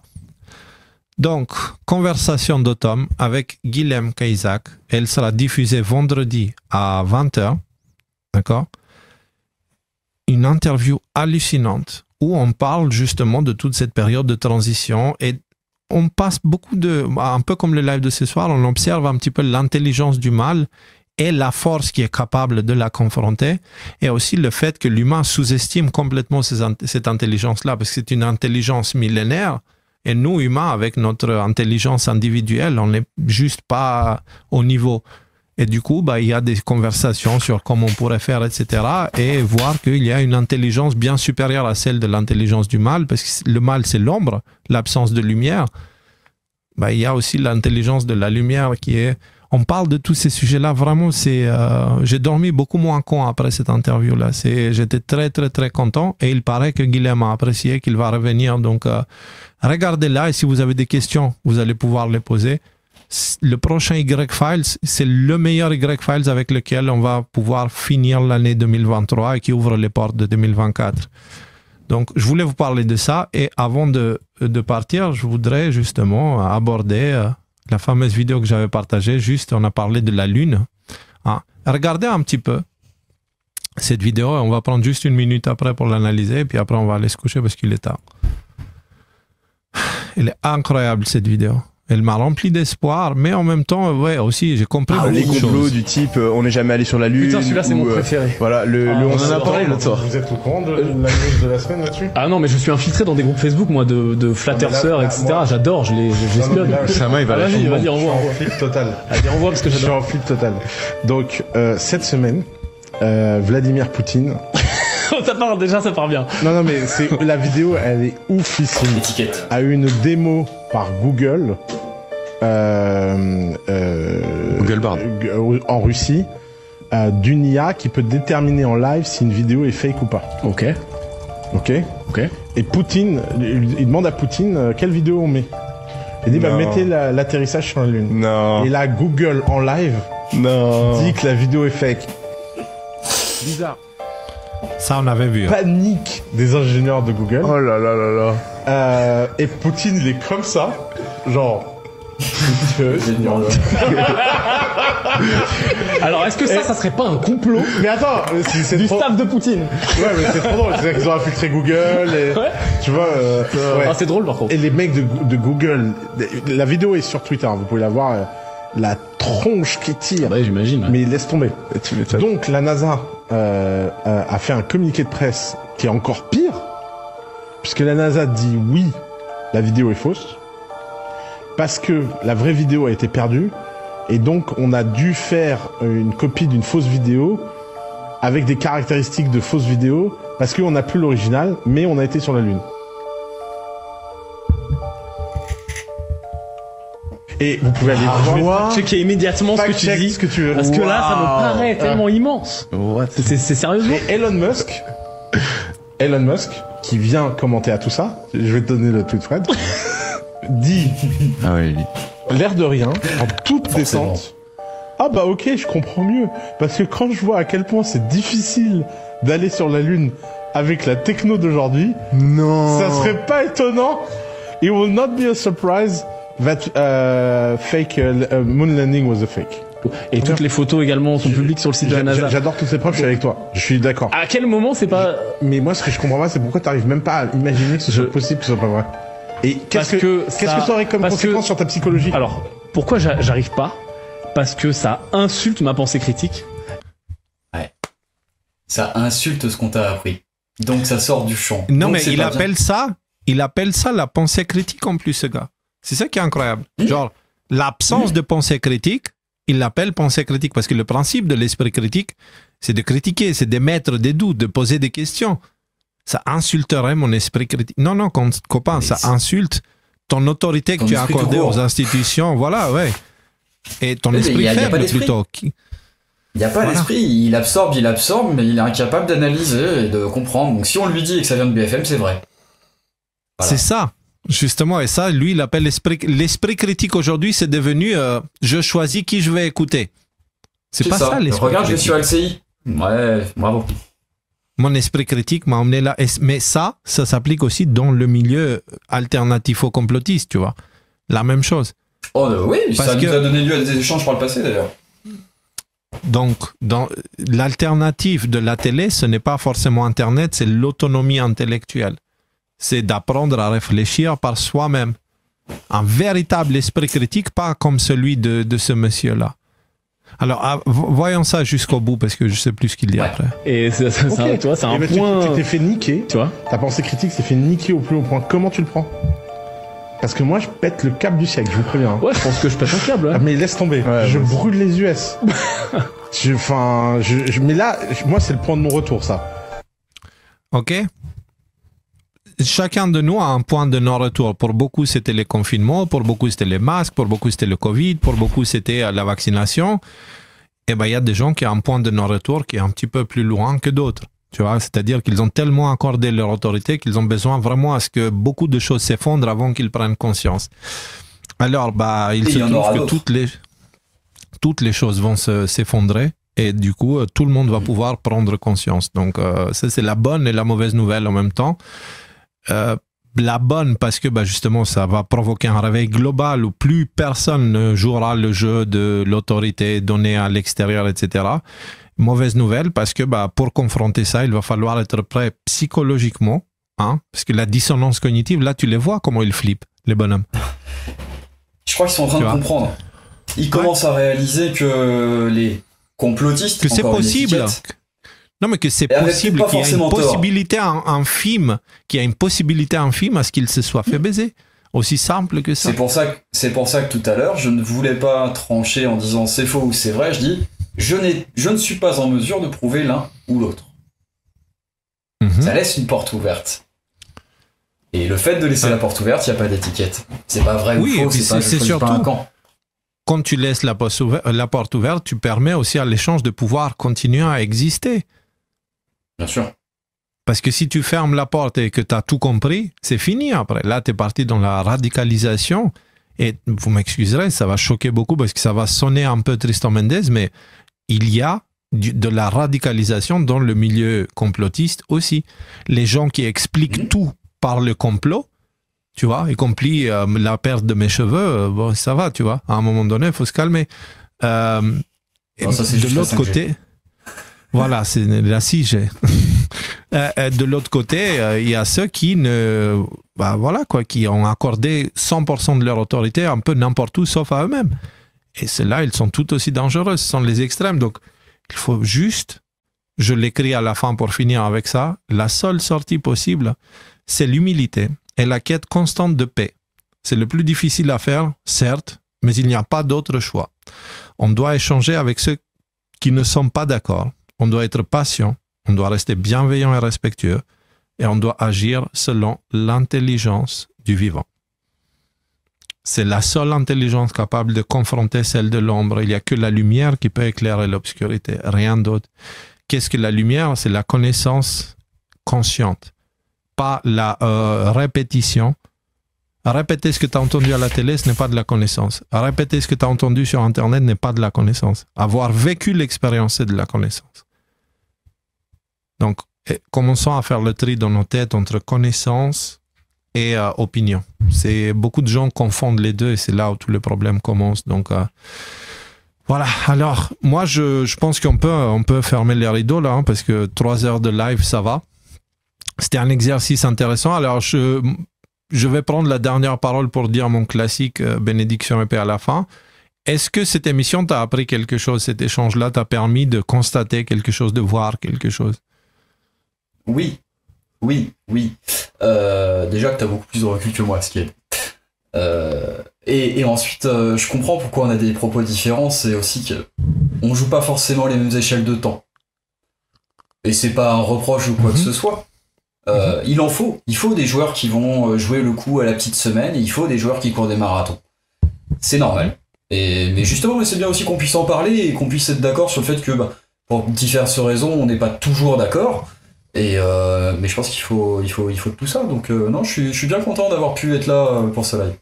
Donc, conversation d'automne avec Guilhem Caïsac. Elle sera diffusée vendredi à 20h. D'accord? Une interview hallucinante où on parle justement de toute cette période de transition et on passe beaucoup un peu comme le live de ce soir, on observe un petit peu l'intelligence du mal et la force qui est capable de la confronter et aussi le fait que l'humain sous-estime complètement cette intelligence-là parce que c'est une intelligence millénaire et nous, humains, avec notre intelligence individuelle, on n'est juste pas au niveau. Et du coup, bah, il y a des conversations sur comment on pourrait faire, etc. Et voir qu'il y a une intelligence bien supérieure à celle de l'intelligence du mal, parce que le mal, c'est l'ombre, l'absence de lumière. Bah, il y a aussi l'intelligence de la lumière qui est... On parle de tous ces sujets-là, vraiment, c'est... J'ai dormi beaucoup moins con après cette interview-là. J'étais très, très, très content. Et il paraît que Guilhem a apprécié, qu'il va revenir. Donc, regardez-la et si vous avez des questions, vous allez pouvoir les poser. Le prochain Y-Files, c'est le meilleur Y-Files avec lequel on va pouvoir finir l'année 2023 et qui ouvre les portes de 2024. Donc, je voulais vous parler de ça. Et avant de partir, je voudrais justement aborder la fameuse vidéo que j'avais partagée. Juste, on a parlé de la Lune. Ah, regardez un petit peu cette vidéo. On va prendre juste 1 minute après pour l'analyser. Et puis après, on va aller se coucher parce qu'il est tard. Elle est incroyable, cette vidéo. Elle m'a rempli d'espoir, mais en même temps, ouais, aussi, j'ai compris les beaucoup de complots choses. du type on n'est jamais allé sur la Lune. Putain, celui-là, c'est mon préféré. Voilà, on en a parlé l'autre soir. Vous êtes au courant de la news de la semaine là-dessus? Ah non, mais je suis infiltré dans des groupes Facebook, moi, de Flat Earthers, etc. J'adore, je les espionne. Sama, il va Vas-y, je envoie. suis en flip total. Allez, envoie parce que Je suis j'adore. en flip total. Donc, cette semaine, Vladimir Poutine. Ça part bien. Non, mais la vidéo, elle est oufissime. L'étiquette. A eu une démo par Google. Google Bard. En Russie. D'une IA qui peut déterminer en live si une vidéo est fake ou pas. Ok. Et Poutine, il demande à Poutine quelle vidéo on met. Il dit, Non. mettez l'atterrissage sur la Lune. Non. Et là, Google en live dit que la vidéo est fake. Bizarre. Ça, on avait vu. Panique des ingénieurs de Google. Oh là là là là. Et Poutine, il est comme ça. Genre. Génial. Alors, est-ce que ça serait pas un complot Mais attends, c'est du trop... staff de Poutine? Ouais, mais c'est trop drôle. C'est-à-dire qu'ils ont infiltré Google et... Ouais. Tu vois... ouais. Ah, c'est drôle par contre. Et les mecs de Google... La vidéo est sur Twitter, vous pouvez la voir. La tronche qui tire. Ouais, j'imagine. Mais laisse tomber. Tu m'étonnes. Donc la NASA a fait un communiqué de presse qui est encore pire, puisque la NASA dit oui, la vidéo est fausse, parce que la vraie vidéo a été perdue, et donc on a dû faire une copie d'une fausse vidéo avec des caractéristiques de fausse vidéo, parce qu'on n'a plus l'original, mais on a été sur la Lune. Et vous pouvez aller voir. Checker immédiatement ce que tu Fact-check dis. ce que tu veux. Parce que là, ça me Waouh. paraît tellement immense. C'est sérieusement. Et Elon Musk, qui vient commenter à tout ça, je vais te donner le tweet Fred, dit, Ah ouais, l'air de rien, en toute descente, ah bah ok, je comprends mieux, parce que quand je vois à quel point c'est difficile d'aller sur la Lune avec la techno d'aujourd'hui, non. ça serait pas étonnant. It will not be a surprise that moon landing was a fake. Et toutes les photos également sont publiques sur le site de la NASA. J'adore toutes ces preuves, je suis avec toi. Je suis d'accord. À quel moment c'est pas... Mais moi, ce que je comprends pas, c'est pourquoi t'arrives même pas à imaginer que ce soit possible que ce soit pas vrai. Et qu'est-ce que ça aurait comme conséquence sur ta psychologie? Alors, pourquoi j'arrive pas? Parce que ça insulte ma pensée critique. Ça insulte ce qu'on t'a appris. Donc ça sort du champ. Non, Donc, mais c'est il pas appelle ça la pensée critique en plus, ce gars. C'est ça qui est incroyable. Genre, l'absence de pensée critique, il l'appelle pensée critique parce que le principe de l'esprit critique, c'est de critiquer, c'est d'émettre des doutes, de poser des questions. Ça insulterait mon esprit critique. Non, copain, ça insulte ton autorité que Ton tu as esprit tout accordée court. aux institutions. Voilà, ouais. Et ton Oui, mais esprit il y a pas faible d'esprit. plutôt. Il n'y a pas Voilà. l'esprit, il absorbe, mais il est incapable d'analyser et de comprendre. Donc si on lui dit que ça vient de BFM, c'est vrai. Voilà. C'est ça, justement. Et ça, lui, il appelle l'esprit critique aujourd'hui, c'est devenu je choisis qui je vais écouter. C'est pas ça l'esprit Regarde, je vais critique. sur LCI. Ouais, bravo. Mon esprit critique m'a emmené là. Mais ça s'applique aussi dans le milieu alternatif au complotiste, tu vois. La même chose. Oh oui, Parce ça nous que- a donné lieu à des échanges par le passé d'ailleurs. Donc, dans l'alternative de la télé, ce n'est pas forcément Internet, c'est l'autonomie intellectuelle. C'est d'apprendre à réfléchir par soi-même. Un véritable esprit critique, pas comme celui de ce monsieur-là. Alors, voyons ça jusqu'au bout, parce que je sais plus ce qu'il dit après. Et ça, Ok. tu vois, c'est Eh un ben, point... Tu t'es fait niquer. Tu vois. Ta pensée critique s'est fait niquer au plus haut point. Comment tu le prends? Parce que moi, je pète le câble du siècle, je vous préviens. hein. Ouais, je pense que je pète un câble. Ah, Ouais. mais laisse tomber. Ouais, je moi aussi. brûle les US. Mais là, moi, c'est le point de mon retour, ça. OK? Chacun de nous a un point de non-retour. Pour beaucoup, c'était les confinements, pour beaucoup, c'était les masques, pour beaucoup, c'était le Covid, pour beaucoup, c'était la vaccination. Et ben, il y a des gens qui ont un point de non-retour qui est un petit peu plus loin que d'autres. Tu vois, c'est-à-dire qu'ils ont tellement accordé leur autorité qu'ils ont besoin vraiment à ce que beaucoup de choses s'effondrent avant qu'ils prennent conscience. Alors, bah, il Et se il y en aura trouve que d'autres. toutes les choses vont s'effondrer et du coup, tout le monde va pouvoir prendre conscience. Donc, ça, c'est la bonne et la mauvaise nouvelle en même temps. La bonne parce que bah, justement, ça va provoquer un réveil global où plus personne ne jouera le jeu de l'autorité donnée à l'extérieur, etc. Mauvaise nouvelle parce que bah, pour confronter ça, il va falloir être prêt psychologiquement, hein, parce que la dissonance cognitive, là, tu les vois comment ils flippent, les bonhommes. Je crois qu'ils sont en train de comprendre. Ils commencent à réaliser que les complotistes, que c'est possible. Non, mais que c'est possible, qu'il y a une possibilité infime, à ce qu'il se soit fait baiser. Aussi simple que ça. C'est pour ça que tout à l'heure, je ne voulais pas trancher en disant c'est faux ou c'est vrai. Je dis, je ne suis pas en mesure de prouver l'un ou l'autre. Ça laisse une porte ouverte. Et le fait de laisser la porte ouverte, il n'y a pas d'étiquette. C'est pas vrai ou faux, c'est surtout quand tu laisses la porte ouverte, tu permets aussi à l'échange de pouvoir continuer à exister. Bien sûr. Parce que si tu fermes la porte et que tu as tout compris, c'est fini après. Là, tu es parti dans la radicalisation. Et vous m'excuserez, ça va choquer beaucoup parce que ça va sonner un peu Tristan Mendez, mais il y a de la radicalisation dans le milieu complotiste aussi. Les gens qui expliquent tout par le complot, tu vois, y compris la perte de mes cheveux, bon, ça va, tu vois. À un moment donné, il faut se calmer. De l'autre côté... Voilà, c'est la 6G. De l'autre côté, il y a ceux qui qui ont accordé 100% de leur autorité un peu n'importe où, sauf à eux-mêmes. Et ceux-là, ils sont tout aussi dangereux, ce sont les extrêmes. Donc, il faut juste, je l'écris à la fin pour finir avec ça, la seule sortie possible, c'est l'humilité et la quête constante de paix. C'est le plus difficile à faire, certes, mais il n'y a pas d'autre choix. On doit échanger avec ceux qui ne sont pas d'accord. On doit être patient, on doit rester bienveillant et respectueux, et on doit agir selon l'intelligence du vivant. C'est la seule intelligence capable de confronter celle de l'ombre. Il n'y a que la lumière qui peut éclairer l'obscurité, rien d'autre. Qu'est-ce que la lumière? C'est la connaissance consciente, pas la répétition. Répéter ce que tu as entendu à la télé, ce n'est pas de la connaissance. Répéter ce que tu as entendu sur Internet n'est pas de la connaissance. Avoir vécu l'expérience, c'est de la connaissance. Donc, commençons à faire le tri dans nos têtes entre connaissance et opinion. Beaucoup de gens confondent les deux et c'est là où tous les problèmes commencent. Donc, voilà. Alors, moi, je pense qu'on peut fermer les rideaux là, parce que 3 heures de live, ça va. C'était un exercice intéressant. Alors, je vais prendre la dernière parole pour dire mon classique bénédiction et paix à la fin. Est-ce que cette émission t'a appris quelque chose, cet échange-là t'a permis de constater quelque chose, de voir quelque chose? Oui. Déjà que t'as beaucoup plus de recul que moi, ce qui est. Et ensuite, je comprends pourquoi on a des propos différents, c'est aussi qu'on joue pas forcément les mêmes échelles de temps. Et c'est pas un reproche ou quoi que ce soit. Il faut des joueurs qui vont jouer le coup à la petite semaine, et il faut des joueurs qui courent des marathons. C'est normal. Mais justement, c'est bien aussi qu'on puisse en parler et qu'on puisse être d'accord sur le fait que, pour diverses raisons, on n'est pas toujours d'accord. Mais je pense qu'il faut de tout ça. Donc non, je suis bien content d'avoir pu être là pour ce live.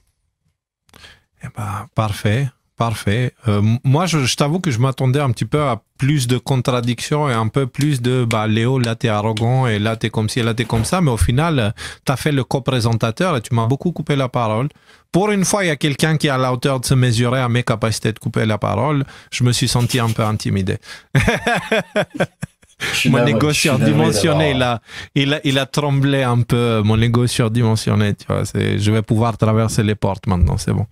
Parfait. Moi, je t'avoue que je m'attendais un petit peu à plus de contradictions et un peu plus de Léo, là t'es arrogant et là t'es comme ci et là t'es comme ça, mais au final t'as fait le co-présentateur et tu m'as beaucoup coupé la parole. Pour une fois, il y a quelqu'un qui est à la hauteur de se mesurer à mes capacités de couper la parole. Je me suis senti un peu intimidé. Mon ego surdimensionné, il a tremblé un peu. Mon ego surdimensionné, tu vois. Je vais pouvoir traverser les portes maintenant, c'est bon.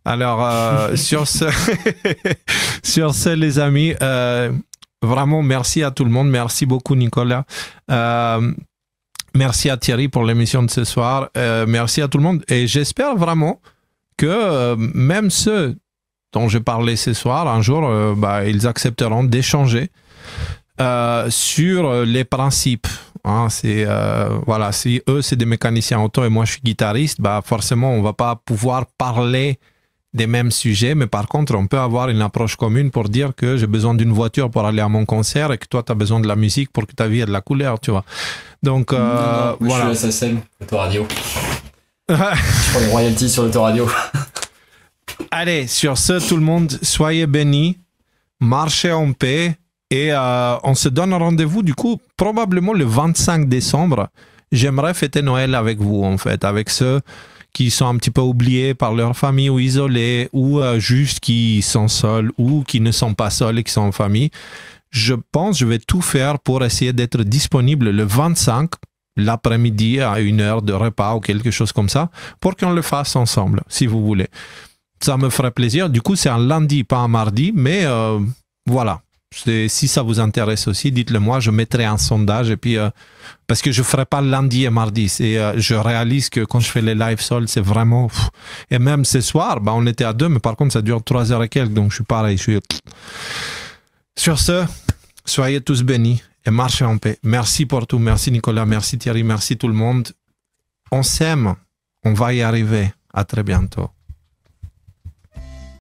Alors, sur ce, les amis, vraiment merci à tout le monde. Merci beaucoup, Nicolas. Merci à Thierry pour l'émission de ce soir. Merci à tout le monde. Et j'espère vraiment que même ceux dont j'ai parlé ce soir, un jour, ils accepteront d'échanger sur les principes. Hein, voilà, si eux, c'est des mécaniciens auto et moi, je suis guitariste, forcément, on ne va pas pouvoir parler des mêmes sujets, mais par contre, on peut avoir une approche commune pour dire que j'ai besoin d'une voiture pour aller à mon concert et que toi, tu as besoin de la musique pour que ta vie ait de la couleur, tu vois. Donc, non, voilà. Je suis SSM, l'autoradio. Je prends les royalties sur l'autoradio. Allez, sur ce, tout le monde, soyez bénis, marchez en paix et on se donne rendez-vous, du coup, probablement le 25 décembre. J'aimerais fêter Noël avec vous, en fait, avec ceux qui sont un petit peu oubliés par leur famille ou isolés ou juste qui sont seuls ou qui ne sont pas seuls et qui sont en famille. Je pense que je vais tout faire pour essayer d'être disponible le 25, l'après-midi à 1 heure de repas ou quelque chose comme ça, pour qu'on le fasse ensemble, si vous voulez. Ça me ferait plaisir. Du coup, c'est un lundi, pas un mardi, mais voilà. Si ça vous intéresse aussi, dites-le moi, je mettrai un sondage et puis parce que je ferai pas lundi et mardi. Je réalise que quand je fais les live sol, c'est vraiment et même ce soir, on était à 2, mais par contre ça dure 3 heures et quelques, donc je suis pareil. Sur ce, soyez tous bénis et marchez en paix. Merci pour tout, merci Nicolas, merci Thierry, merci tout le monde. On s'aime, on va y arriver. À très bientôt.